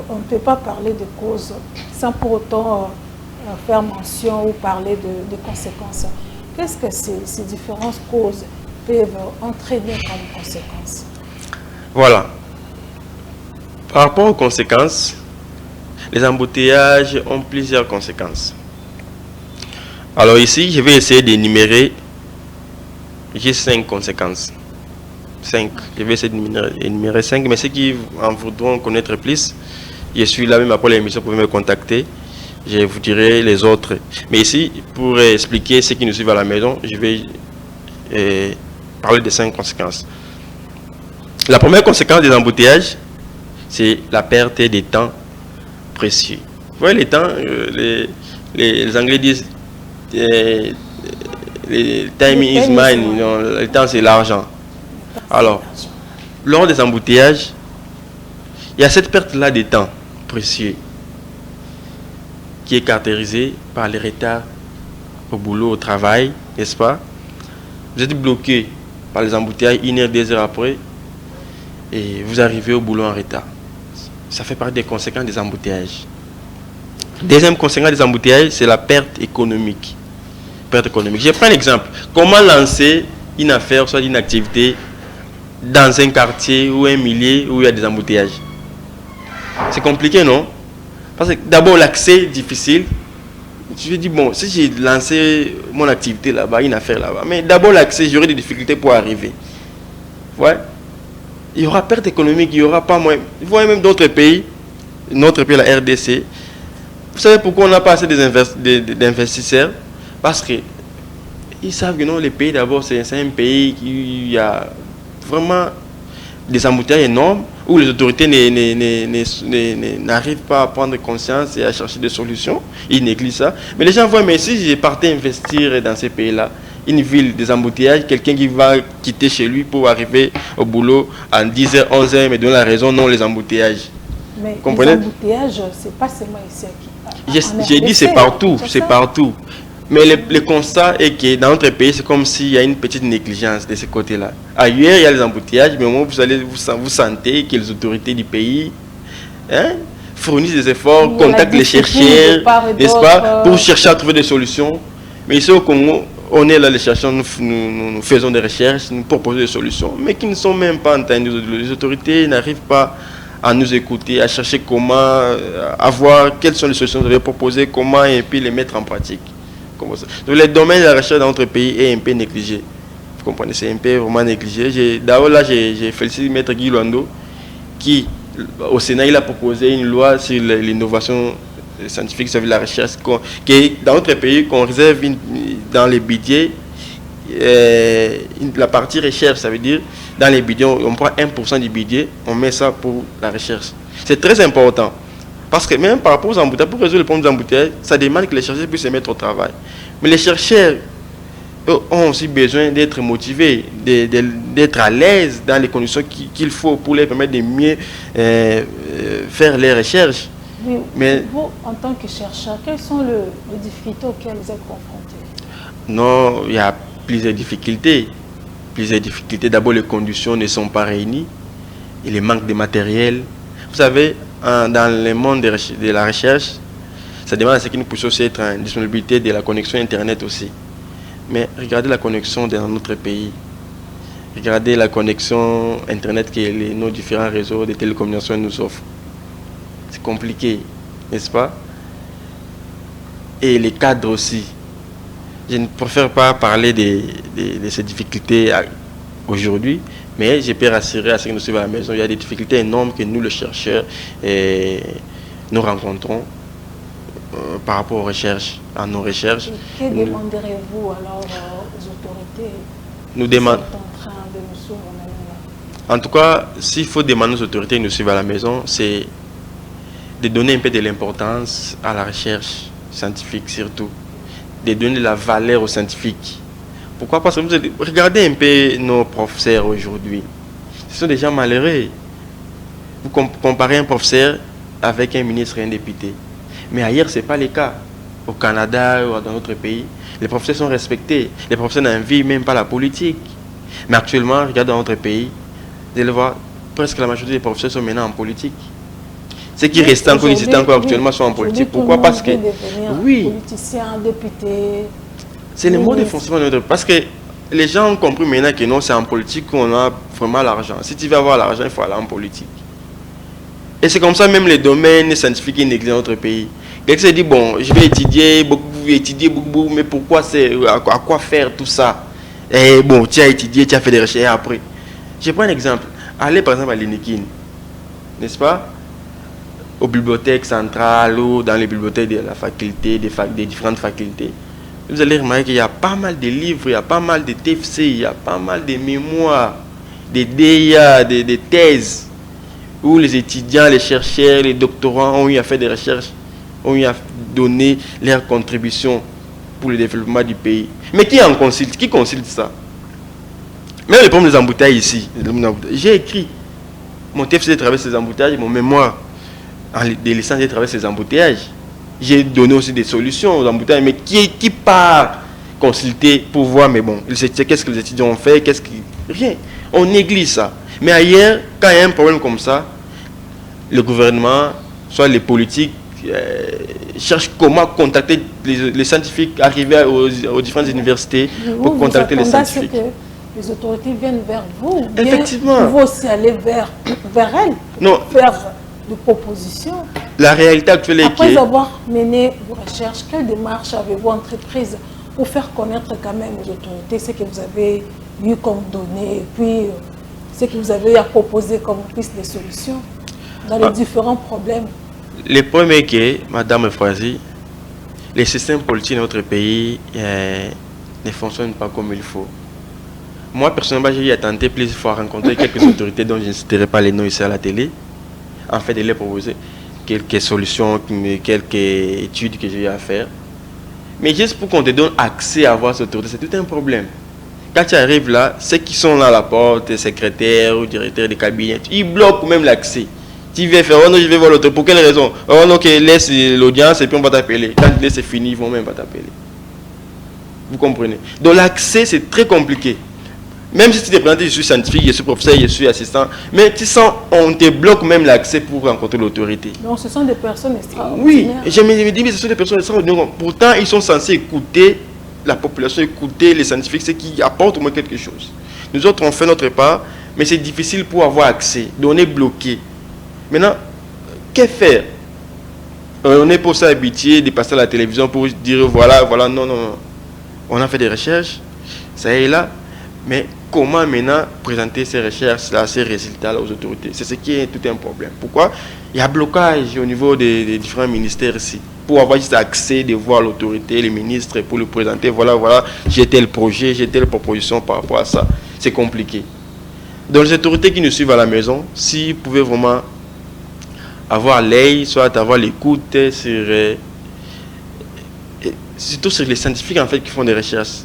On ne peut pas parler de causes sans pour autant faire mention ou parler de conséquences. Qu'est-ce que ces différentes causes peuvent entraîner comme conséquences? Voilà. Par rapport aux conséquences, les embouteillages ont plusieurs conséquences. Alors ici, je vais essayer d'énumérer juste 5 conséquences. 5. Je vais essayer d'énumérer 5, mais ceux qui en voudront connaître plus, je suis là même après l'émission, vous pouvez me contacter. Je vous dirai les autres. Mais ici, pour expliquer ceux qui nous suivent à la maison, je vais parler de 5 conséquences. La première conséquence des embouteillages, c'est la perte des temps précieux. Vous voyez les temps, les Anglais disent le time is money, le temps c'est l'argent. Alors, lors des embouteillages, il y a cette perte-là de temps précieux qui est caractérisée par les retards au boulot, au travail, n'est-ce pas? Vous êtes bloqué par les embouteillages 1 heure, 2 heures après et vous arrivez au boulot en retard. Ça fait partie des conséquences des embouteillages. Deuxième conséquence des embouteillages, c'est la perte économique. Perte économique. Je prends un exemple. Comment lancer une affaire, soit une activité dans un quartier ou un milieu où il y a des embouteillages? C'est compliqué, non? Parce que d'abord, l'accès est difficile. Je me dis, bon, si j'ai lancé mon activité là-bas, une affaire là-bas, mais d'abord l'accès, j'aurai des difficultés pour arriver. Ouais. Il y aura perte économique, il n'y aura pas moins. Vous voyez même d'autres pays, notre pays, la RDC. Vous savez pourquoi on n'a pas assez d'investisseurs? Parce qu'ils savent que non, les pays d'abord, c'est un pays qui y a vraiment des embouteillages énormes où les autorités n'arrivent pas à prendre conscience et à chercher des solutions. Ils négligent ça. Mais les gens voient, mais si je partais investir dans ces pays-là, une ville, des embouteillages, quelqu'un qui va quitter chez lui pour arriver au boulot à 10h, 11h, mais donne la raison, non, les embouteillages. Mais comprenez? Les embouteillages, c'est pas seulement ici. J'ai dit c'est partout, c'est partout. Mais le constat est que dans notre pays, c'est comme s'il y a une petite négligence de ce côté-là. Ailleurs, il y a les embouteillages, mais au moins vous sentez que les autorités du pays fournissent des efforts, contactent les chercheurs, n'est-ce pas, pour chercher à trouver des solutions. Mais ici au Congo, on est là, les chercheurs, nous faisons des recherches, nous proposons des solutions, mais qui ne sont même pas entendues. Les autorités n'arrivent pas à nous écouter, à chercher comment, à voir quelles sont les solutions que vous avez proposées, comment et puis les mettre en pratique. Donc le domaine de la recherche dans notre pays est un peu négligé. Vous comprenez, c'est un peu vraiment négligé. D'abord là, j'ai félicité Maître Guy Luando qui, au Sénat, il a proposé une loi sur l'innovation scientifique, sur la recherche, qui dans notre pays, qu'on réserve dans les budgets, la partie recherche, ça veut dire, dans les budgets, on prend 1% du budget, on met ça pour la recherche. C'est très important. Parce que même par rapport aux embouteillages, pour résoudre le problème des embouteillages, ça demande que les chercheurs puissent se mettre au travail. Mais les chercheurs ont aussi besoin d'être motivés, d'être à l'aise dans les conditions qu'il faut pour les permettre de mieux faire les recherches. Oui, mais vous, en tant que chercheur, quelles sont les difficultés auxquelles vous êtes confrontés? Non, il y a plusieurs difficultés. D'abord, les conditions ne sont pas réunies. Il y a le manque de matériel. Vous savez, dans le monde de la recherche, ça demande à ce que nous puissions aussi être en disponibilité de la connexion Internet aussi. Mais regardez la connexion dans notre pays. Regardez la connexion Internet que nos différents réseaux de télécommunications nous offrent. C'est compliqué, n'est-ce pas? Et les cadres aussi. Je ne préfère pas parler de ces difficultés aujourd'hui, mais je peux rassurer à ceux qui nous suivent à la maison, il y a des difficultés énormes que nous, les chercheurs, nous rencontrons par rapport aux recherches, à nos recherches. Et que demanderez-vous alors aux autorités nous demandons. en train de nous suivre en tout cas, s'il faut demander aux autorités qui nous suivent à la maison, c'est de donner un peu de l'importance à la recherche scientifique surtout, de donner de la valeur aux scientifiques. Pourquoi? Parce que regardez un peu nos professeurs aujourd'hui. Ce sont des gens malheureux. Vous comparez un professeur avec un ministre et un député. Mais ailleurs, ce n'est pas le cas. Au Canada ou dans d'autres pays, les professeurs sont respectés. Les professeurs n'envient même pas la politique. Mais actuellement, regardez dans notre pays, vous allez voir, presque la majorité des professeurs sont maintenant en politique. Ceux qui restent encore, ils étaient encore actuellement, sont en politique. Pourquoi? Parce que, oui, politiciens, députés. C'est le mode de fonctionnement de notre... Parce que les gens ont compris maintenant que non, c'est en politique qu'on a vraiment l'argent. Si tu veux avoir l'argent, il faut aller en politique. Et c'est comme ça même les domaines scientifiques qui négligent dans notre pays. Quelqu'un se dit, bon, je vais étudier beaucoup, mais pourquoi c'est... À quoi faire tout ça? Et bon, tu as étudié, tu as fait des recherches après. Je prends un exemple. Allez par exemple à l'INEKIN, n'est-ce pas? Aux bibliothèques centrales ou dans les bibliothèques de la faculté, des différentes facultés. Vous allez remarquer qu'il y a pas mal de livres, il y a pas mal de TFC, il y a pas mal de mémoires, des DIA, des thèses, où les étudiants, les chercheurs, les doctorants ont eu à faire des recherches, ont eu à donner leur contribution pour le développement du pays. Mais qui en consulte? Qui consulte ça? Même le problème des embouteillages ici, j'ai écrit mon TFC de travers ces embouteillages, mon mémoire de licence de travers ces embouteillages. J'ai donné aussi des solutions aux embouteillages, mais qui part consulter pour voir, mais bon, qu'est-ce que les étudiants ont fait, rien. On néglige ça. Mais ailleurs, quand il y a un problème comme ça, le gouvernement, soit les politiques, cherchent comment contacter les scientifiques, arriver aux différentes universités pour contacter les scientifiques. Que les autorités viennent vers vous. Effectivement. Vous aussi aller vers elles. Non. Faire de propositions. La réalité actuelle est que... Après avoir mené vos recherches, quelle démarche avez-vous entreprise pour faire connaître quand même aux autorités ce que vous avez eu comme données et puis ce que vous avez à proposer comme piste de solutions dans les différents problèmes? Le problème est que, Madame Froisi, les systèmes politiques de notre pays ne fonctionnent pas comme il faut. Moi, personnellement, j'ai eu à tenter plusieurs fois à rencontrer quelques autorités dont je ne citerai pas les noms ici à la télé, en fait de leur proposer quelques solutions, quelques études que j'ai eu à faire. Mais juste pour qu'on te donne accès à voir ces autorités, c'est tout un problème. Quand tu arrives là, ceux qui sont là à la porte, secrétaires ou directeurs de cabinet, ils bloquent même l'accès. Tu viens faire, oh non, je vais voir l'autre. Pour quelle raison? Oh non, que laisse l'audience et puis on va t'appeler. Quand c'est fini, ils vont même pas t'appeler. Vous comprenez? Donc l'accès, c'est très compliqué. Même si tu te présentes, je suis scientifique, je suis professeur, je suis assistant, mais tu sens, on te bloque même l'accès pour rencontrer l'autorité. Donc ce sont des personnes extraordinaires. Oui, je me dis, mais ce sont des personnes extraordinaires. Pourtant, ils sont censés écouter la population, écouter les scientifiques, ce qui apporte au moins quelque chose. Nous autres, on fait notre part, mais c'est difficile pour avoir accès. Donc on est bloqué. Maintenant, que faire? On n'est pas aussi habitué de passer à la télévision pour dire voilà, non. On a fait des recherches, ça est là. Mais comment maintenant présenter ces recherches-là, ces résultats-là aux autorités? C'est ce qui est tout un problème. Pourquoi? Il y a blocage au niveau des différents ministères ici. Pour avoir juste accès de voir l'autorité, les ministres, pour le présenter, voilà, j'ai tel projet, j'ai telle proposition par rapport à ça. C'est compliqué. Donc les autorités qui nous suivent à la maison, s'ils pouvaient vraiment avoir l'œil, soit avoir l'écoute surtout sur les scientifiques en fait qui font des recherches.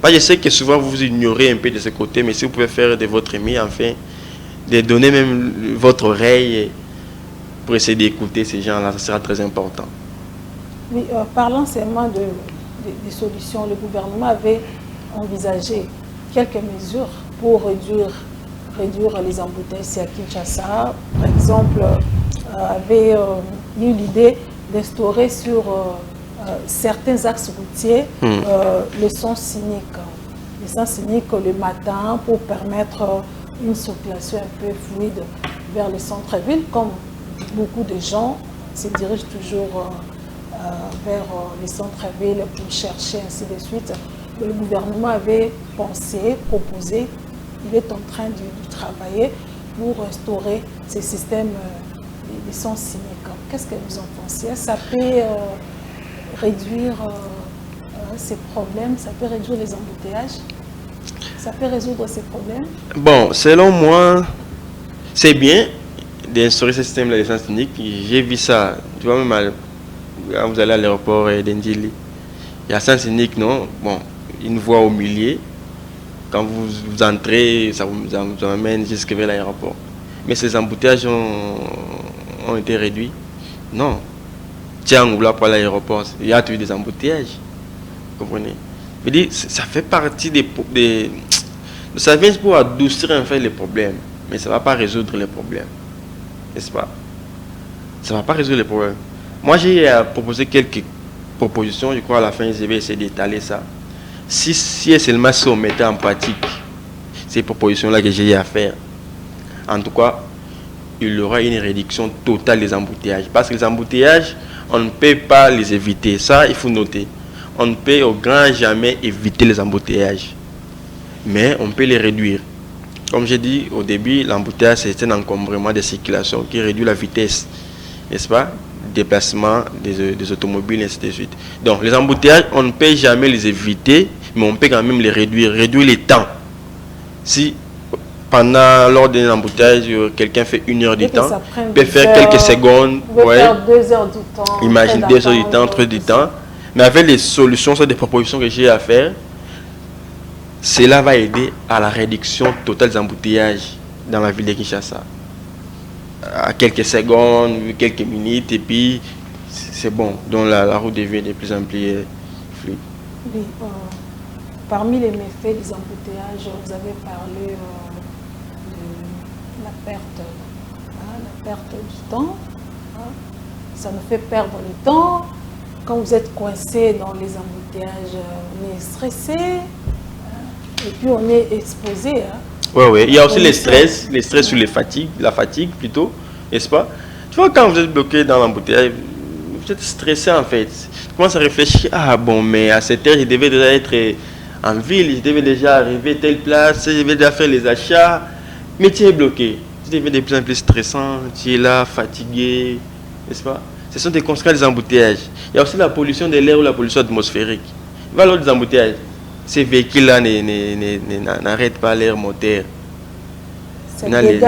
Je sais que souvent vous ignorez un peu de ce côté, mais si vous pouvez faire de votre mieux, enfin, de donner même votre oreille pour essayer d'écouter ces gens-là, ça sera très important. Oui, parlant seulement des solutions, le gouvernement avait envisagé quelques mesures pour réduire les embouteillages ici à Kinshasa. Par exemple, avait eu l'idée d'instaurer sur certains axes routiers le sens cynique. Le sens cynique le matin pour permettre une circulation un peu fluide vers le centre-ville, comme beaucoup de gens se dirigent toujours vers les centres-villes pour chercher, ainsi de suite. Le gouvernement avait pensé, proposé, il est en train de travailler pour restaurer ces systèmes de sens cynique. Qu'est-ce que vous en pensez? Ça peut réduire ces problèmes, ça peut réduire les embouteillages, ça peut résoudre ces problèmes? Bon, selon moi, c'est bien d'instaurer ce système-là de sens cynique. J'ai vu ça, tu vois, même quand vous allez à l'aéroport d'Indili, il y a sens cynique, non? Bon, une voie au milieu. Quand vous entrez, ça vous amène jusqu'à vers l'aéroport. Mais ces embouteillages ont été réduits? Non. Tiens, on pour l'aéroport, il y a toujours des embouteillages. Vous comprenez? Je veux dire, ça fait partie des... Ça vient pour adoucir en fait les problèmes, mais ça ne va pas résoudre les problèmes. N'est-ce pas? Ça ne va pas résoudre les problèmes. Moi, j'ai proposé quelques propositions. Je crois à la fin, je vais essayer d'étaler ça. Si seulement si on mettait en pratique ces propositions-là que j'ai à faire, en tout cas, il y aura une réduction totale des embouteillages. Parce que les embouteillages, on ne peut pas les éviter. Ça, il faut noter. On ne peut au grand jamais éviter les embouteillages. Mais on peut les réduire. Comme j'ai dit au début, l'embouteillage, c'est un encombrement de circulation qui réduit la vitesse. N'est-ce pas? Déplacement des automobiles, et ainsi de suite. Donc, les embouteillages, on ne peut jamais les éviter, mais on peut quand même les réduire. Réduire les temps. Si lors d'un embouteillage, quelqu'un fait 1 heure du temps, peut faire quelques secondes. Ouais, faire 2 heures du temps. Imagine 2 heures du temps, 3 heures du temps. Mais avec les solutions, soit des propositions que j'ai à faire, cela va aider à la réduction totale des embouteillages dans la ville de Kinshasa. À quelques secondes, quelques minutes, et puis c'est bon. Donc la route devient de plus en plus fluide. Oui, parmi les méfaits des embouteillages, vous avez parlé de la perte du temps. Ça nous fait perdre le temps. Quand vous êtes coincé dans les embouteillages, on est stressé. Et puis on est exposé. Oui. Il y a aussi les stress sur la fatigue plutôt, n'est-ce pas? Tu vois, quand vous êtes bloqué dans l'embouteillage, vous êtes stressé en fait. Tu commences à réfléchir, mais à cette heure, je devais déjà être en ville, je devais déjà arriver à telle place, je devais déjà faire les achats, mais tu es bloqué. Tu deviens de plus en plus stressant, tu es là, fatigué, n'est-ce pas? Ce sont des conséquences des embouteillages. Il y a aussi la pollution de l'air ou la pollution atmosphérique. Il va alors des embouteillages. Ces véhicules-là n'arrêtent pas l'air moteur. Les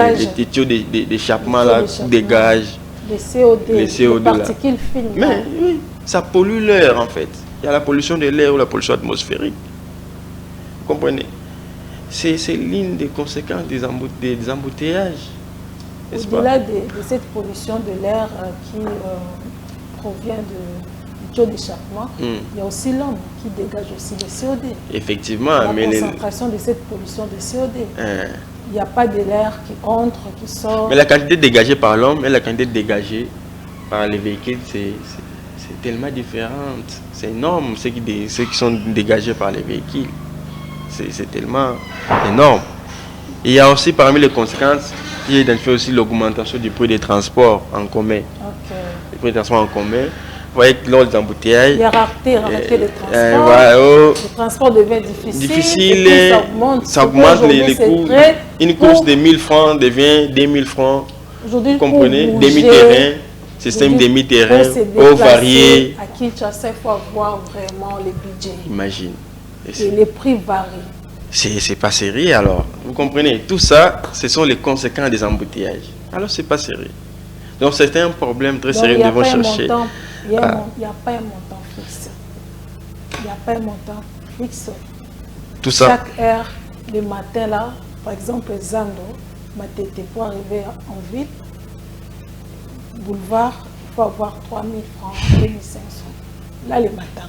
tuyaux d'échappement dégagent. Les CO2, les particules fines. Mais oui, ça pollue l'air en fait. Il y a la pollution de l'air ou la pollution atmosphérique. Vous comprenez? C'est l'une des conséquences des embouteillages. Au-delà de cette pollution de l'air qui provient du tuyau d'échappement, il y a aussi l'homme qui dégage aussi le CO2. Effectivement. La concentration de cette pollution de CO2. Il n'y a pas de l'air qui entre, qui sort. Mais la quantité dégagée par l'homme et la quantité dégagée par les véhicules, c'est tellement différente. C'est énorme ceux qui sont dégagés par les véhicules. C'est tellement énorme. Il y a aussi parmi les conséquences, il y a identifié aussi l'augmentation du prix des transports en commun. Okay. Le prix des transports en commun voyez que lors des embouteillages, il y a rareté de transport. Voilà, Le transport devient difficile. Et ça augmente les coûts. Une course de 1000 francs devient 2000 francs. Aujourd'hui, vous comprenez? Bouger, demi-terrain, système demi-terrain, eau variée. À Kinshasa, il faut avoir vraiment les budgets. Imagine. Et les prix varient. C'est pas sérieux alors. Vous comprenez? Tout ça, ce sont les conséquences des embouteillages. Alors, c'est pas sérieux. Donc, c'est un problème très sérieux que nous devons chercher. Il n'y a pas un montant fixe. Il n'y a pas un montant fixe. Tout ça. Chaque heure, le matin, là, par exemple, Zando, Matete, pour arriver en ville, boulevard, il faut avoir 3000 francs, 2500. Là, le matin.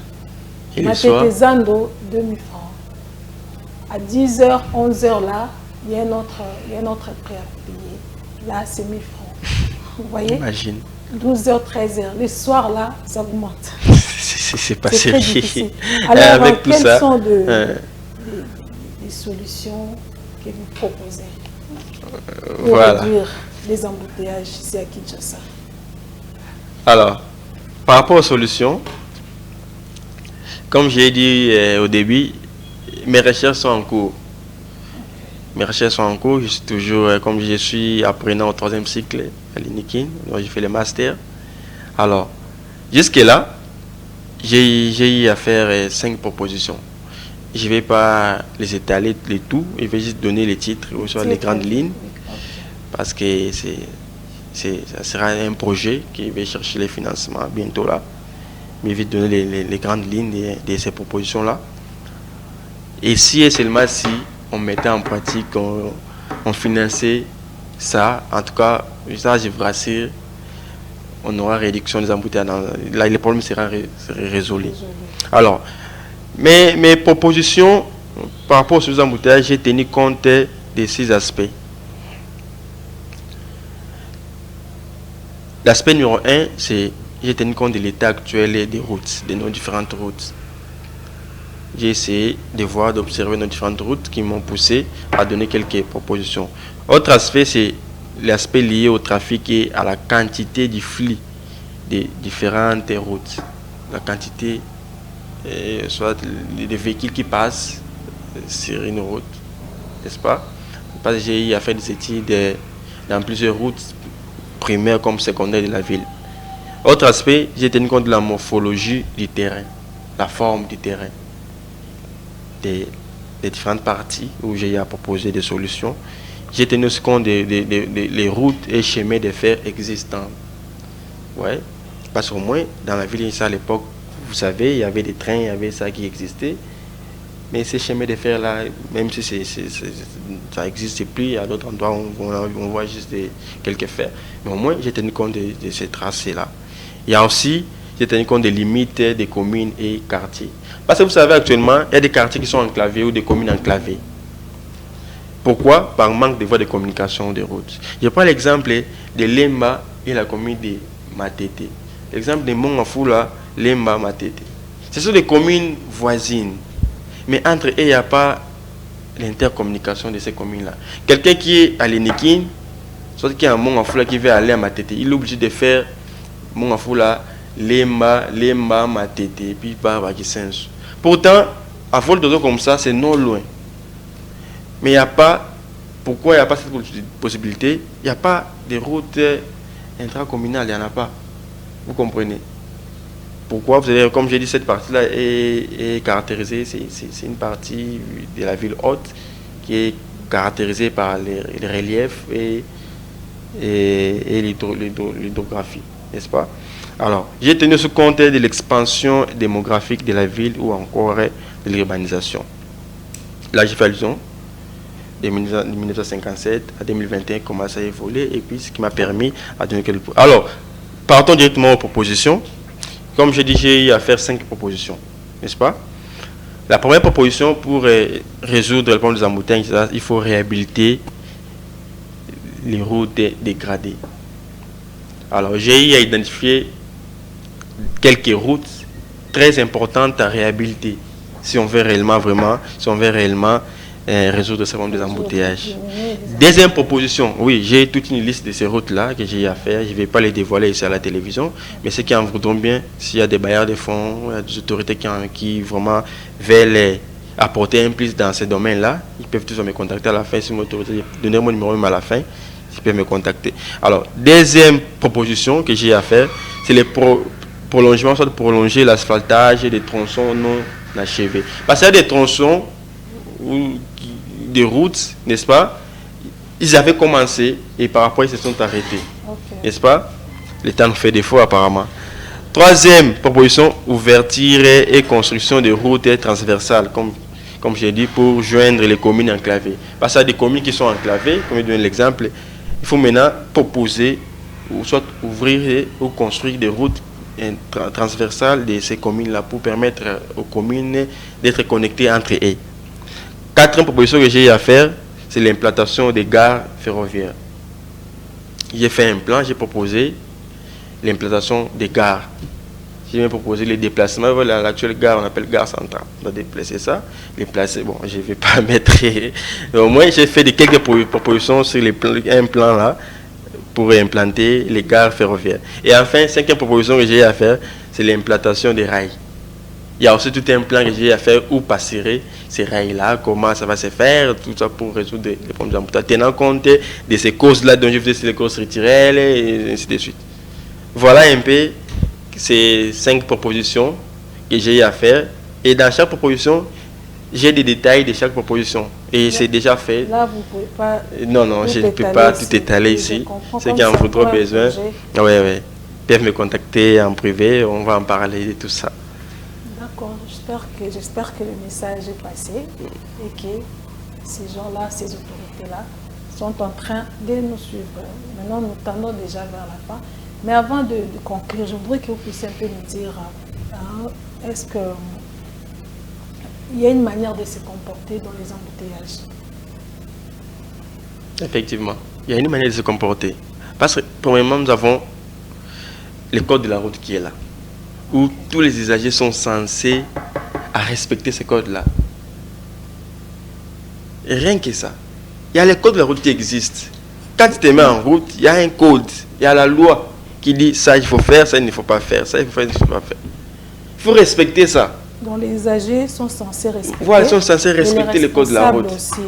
Et Matete, Zando, 2000 francs. À 10h, 11h, là, il y a un autre prix à payer. Là, c'est 1000 francs. Vous voyez? Imagine. 12h, 13h. Le soir, là, ça augmente. C'est pas sérieux. Alors, avec tout quelles ça, sont des solutions que vous proposez pour réduire les embouteillages ici à Kinshasa? Alors, par rapport aux solutions, comme j'ai dit au début, mes recherches sont en cours. Mes recherches sont en cours. Je suis toujours, comme je suis apprenant au 3e cycle à l'INIKIN, donc j'ai fait le master. Alors, jusque-là, j'ai eu à faire 5 propositions. Je ne vais pas les étaler les tout, je vais juste donner les titres ou soit les grandes lignes, parce que ça sera un projet qui va chercher les financements bientôt là. Mais je vais donner les grandes lignes de ces propositions-là. Et si et seulement si on mettait en pratique, on finançait ça, en tout cas, ça je vous rassure, on aura réduction des embouteillages. Là, le problème sera résolu. Alors, mes propositions par rapport aux embouteillages, j'ai tenu compte de 6 aspects. L'aspect numéro 1, c'est j'ai tenu compte de l'état actuel des routes, de nos différentes routes. J'ai essayé de voir, d'observer nos différentes routes qui m'ont poussé à donner quelques propositions. Autre aspect, c'est l'aspect lié au trafic et à la quantité du flux des différentes routes. La quantité, soit des véhicules qui passent sur une route, n'est-ce pas? Parce que j'ai eu à faire des études dans plusieurs routes primaires comme secondaires de la ville. Autre aspect, j'ai tenu compte de la morphologie du terrain, la forme du terrain, des différentes parties où j'ai à proposer des solutions. J'ai tenu aussi compte des routes et chemins de fer existants. Ouais, parce qu'au moins, dans la ville, à l'époque, vous savez, il y avait des trains, il y avait ça qui existait. Mais ces chemins de fer-là, même si ça n'existe plus, il y a d'autres endroits où on voit juste quelques fers. Mais au moins, j'ai tenu compte de ces tracés-là. Il y a aussi, j'ai tenu compte des limites des communes et quartiers. Parce que vous savez, actuellement, il y a des quartiers qui sont enclavés ou des communes enclavées. Pourquoi? Par manque de voies de communication de routes. Je prends l'exemple de Lemba et la commune de Matete. L'exemple de Mongafula, Lemba, Matete. Ce sont des communes voisines. Mais entre eux, il n'y a pas l'intercommunication de ces communes-là. Quelqu'un qui est à l'Enikin, soit qui est à Mongafula, qui veut aller à Matete, il est obligé de faire Mongafula, Lemba, Matete, et puis par Bakisensu. Pourtant, à vol de comme ça, c'est non loin. Mais il n'y a pas, pourquoi il n'y a pas cette possibilité? Il n'y a pas de routes intracommunales, il n'y en a pas. Vous comprenez? Pourquoi? Vous avez, comme j'ai dit, cette partie-là est caractérisée, c'est une partie de la ville haute qui est caractérisée par les reliefs et l'hydrographie, n'est-ce pas? Alors, j'ai tenu ce compte de l'expansion démographique de la ville ou encore de l'urbanisation. Là, j'ai fait allusion. De 1957 à 2021, comment ça a évolué et puis ce qui m'a permis à donner quelques... Alors, partons directement aux propositions. Comme je dis, j'ai eu à faire 5 propositions, n'est-ce pas? La première proposition pour résoudre le problème des embouteillages, il faut réhabiliter les routes dégradées. Alors, j'ai eu à identifier quelques routes très importantes à réhabiliter si on veut réellement résoudre ce problème des embouteillages. Deuxième proposition, oui, j'ai toute une liste de ces routes-là que j'ai à faire. Je ne vais pas les dévoiler ici à la télévision, mais ceux qui en voudront bien, s'il y a des bailleurs de fonds, des autorités qui vraiment veulent apporter un plus dans ces domaines-là, ils peuvent toujours me contacter à la fin. Si mon autorité, donnez mon numéro même à la fin, ils peuvent me contacter. Alors, deuxième proposition que j'ai à faire, c'est les prolongements, soit de prolonger l'asphaltage des tronçons non achevés. Parce qu'il y a des tronçons ou des routes, n'est-ce pas? Ils avaient commencé et par rapport ils se sont arrêtés, n'est-ce pas? L'État nous fait défaut apparemment. Troisième proposition, ouverture et construction de routes transversales, comme j'ai dit, pour joindre les communes enclavées. Parce qu'il y a des communes qui sont enclavées, comme je donne l'exemple, il faut maintenant proposer, ou soit ouvrir ou construire des routes transversales de ces communes-là pour permettre aux communes d'être connectées entre elles. Quatrième proposition que j'ai à faire, c'est l'implantation des gares ferroviaires. J'ai fait un plan, j'ai proposé l'implantation des gares. J'ai même proposé les déplacements. Voilà, l'actuelle gare, on appelle gare centrale. On va déplacer ça. Déplacer, bon, je ne vais pas mettre. Au moins, j'ai fait quelques propositions sur un plan là pour implanter les gares ferroviaires. Et enfin, cinquième proposition que j'ai à faire, c'est l'implantation des rails. Il y a aussi tout un plan que j'ai à faire où passer ces rails-là, comment ça va se faire, tout ça pour résoudre les problèmes d'embouteillages, tenant compte de ces causes-là dont je vous ai dit, les causes structurelles et ainsi de suite. Voilà un peu ces 5 propositions que j'ai à faire. Et dans chaque proposition, j'ai des détails de chaque proposition. Et c'est déjà fait. Là, vous ne pouvez pas. Non, je ne peux pas tout étaler ici. Ceux qui en voudront besoin, oui, peuvent me contacter en privé, on va en parler de tout ça. D'accord, j'espère que le message est passé et que ces gens-là, ces autorités-là, sont en train de nous suivre. Maintenant, nous tendons déjà vers la fin. Mais avant de conclure, je voudrais que vous puissiez un peu nous dire, est-ce qu'il y a une manière de se comporter dans les embouteillages? Effectivement, il y a une manière de se comporter. Parce que, premièrement, nous avons le code de la route qui est là, où tous les usagers sont censés à respecter ce code-là. Et rien que ça. Il y a le code de la route qui existe. Quand tu te mets en route, il y a un code, il y a la loi qui dit ça il faut faire, ça il ne faut pas faire, ça il faut faire, il ne faut pas faire. Il faut respecter ça. Donc les usagers sont censés respecter. Voilà, ils sont censés respecter le code de la route. Aussi,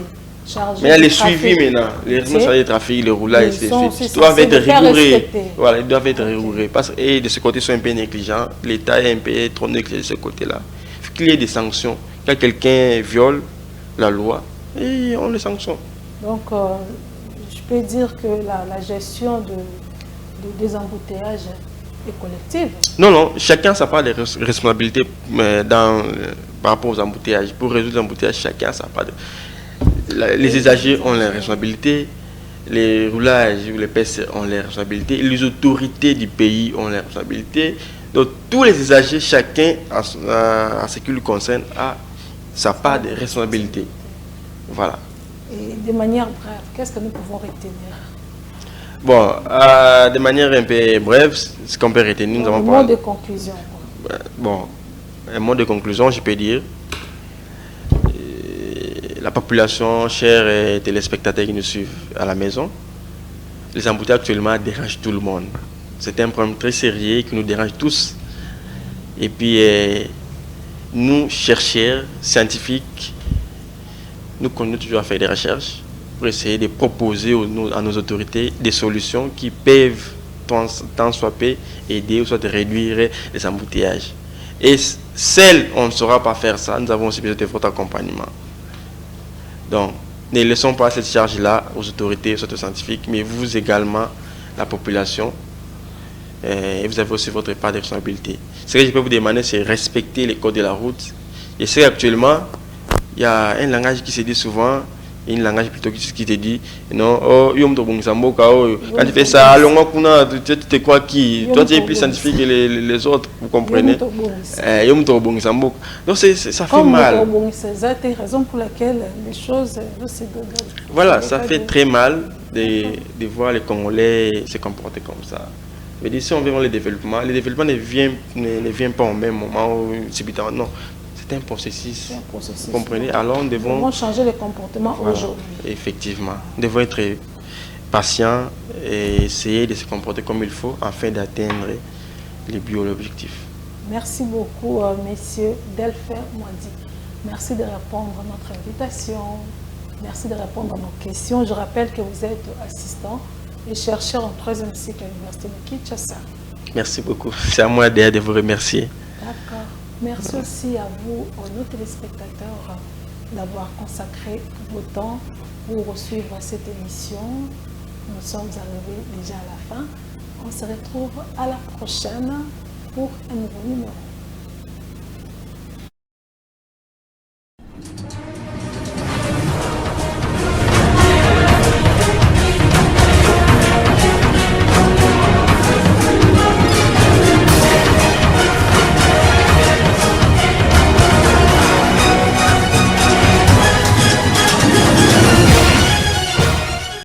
mais il y a les suivis maintenant, les responsables du trafic, le roulage, ils doivent être rigoureux. Voilà, ils doivent être rigoureux. Parce que de ce côté, ils sont un peu négligents. L'État est un peu trop négligent de ce côté-là. Il faut qu'il y ait des sanctions. Quand quelqu'un viole la loi, et on le sanctionne. Donc, je peux dire que la gestion des embouteillages est collective. Non, chacun a sa part de responsabilité par rapport aux embouteillages. Pour résoudre les embouteillages, chacun a sa part de... Les usagers ont leurs responsabilités, les roulages ou les PC ont leurs responsabilités, les autorités du pays ont leurs responsabilités. Donc tous les usagers, chacun à ce qui lui concerne, a sa part de responsabilité. Voilà. Et de manière brève, qu'est-ce que nous pouvons retenir? Bon, de manière un peu brève, ce qu'on peut retenir, nous avons parlé. Un mot de conclusion. Bon, un mot de conclusion, je peux dire. La population, chers téléspectateurs qui nous suivent à la maison, les embouteillages actuellement dérangent tout le monde. C'est un problème très sérieux qui nous dérange tous. Et puis, nous, chercheurs, scientifiques, nous continuons toujours à faire des recherches pour essayer de proposer à nos autorités des solutions qui peuvent, tant soit peu, aider ou soit réduire les embouteillages. Et seul, on ne saura pas faire ça. Nous avons aussi besoin de votre accompagnement. Donc, ne laissons pas cette charge-là aux autorités, aux scientifiques, mais vous également, la population. Et vous avez aussi votre part de responsabilité. Ce que je peux vous demander, c'est respecter les codes de la route. Et c'est qu'actuellement, il y a un langage qui se dit souvent, un langage plutôt qui te dit, non, oh, quand tu fais ça, tu te crois qui? Toi, tu es plus scientifique que les autres, vous comprenez? Donc, ça fait mal. C'est la raison pour laquelle les choses... Voilà, ça fait très mal de voir les Congolais se comporter comme ça. Mais si on veut voir le développement ne vient pas au même moment où subitement. Non, c'est un processus. C'est un processus. Vous comprenez? Alors nous devons changer les comportements aujourd'hui. Effectivement. Nous devons être patients et essayer de se comporter comme il faut afin d'atteindre les buts et l'objectif. Merci beaucoup, messieurs Delphin Mwadi. Merci de répondre à notre invitation. Merci de répondre à nos questions. Je rappelle que vous êtes assistant et chercheur en 3e cycle à l'Université de Kinshasa. Merci beaucoup. C'est à moi de vous remercier. D'accord. Merci aussi à vous, nos téléspectateurs, d'avoir consacré votre temps pour suivre cette émission. Nous sommes arrivés déjà à la fin. On se retrouve à la prochaine pour un nouveau numéro.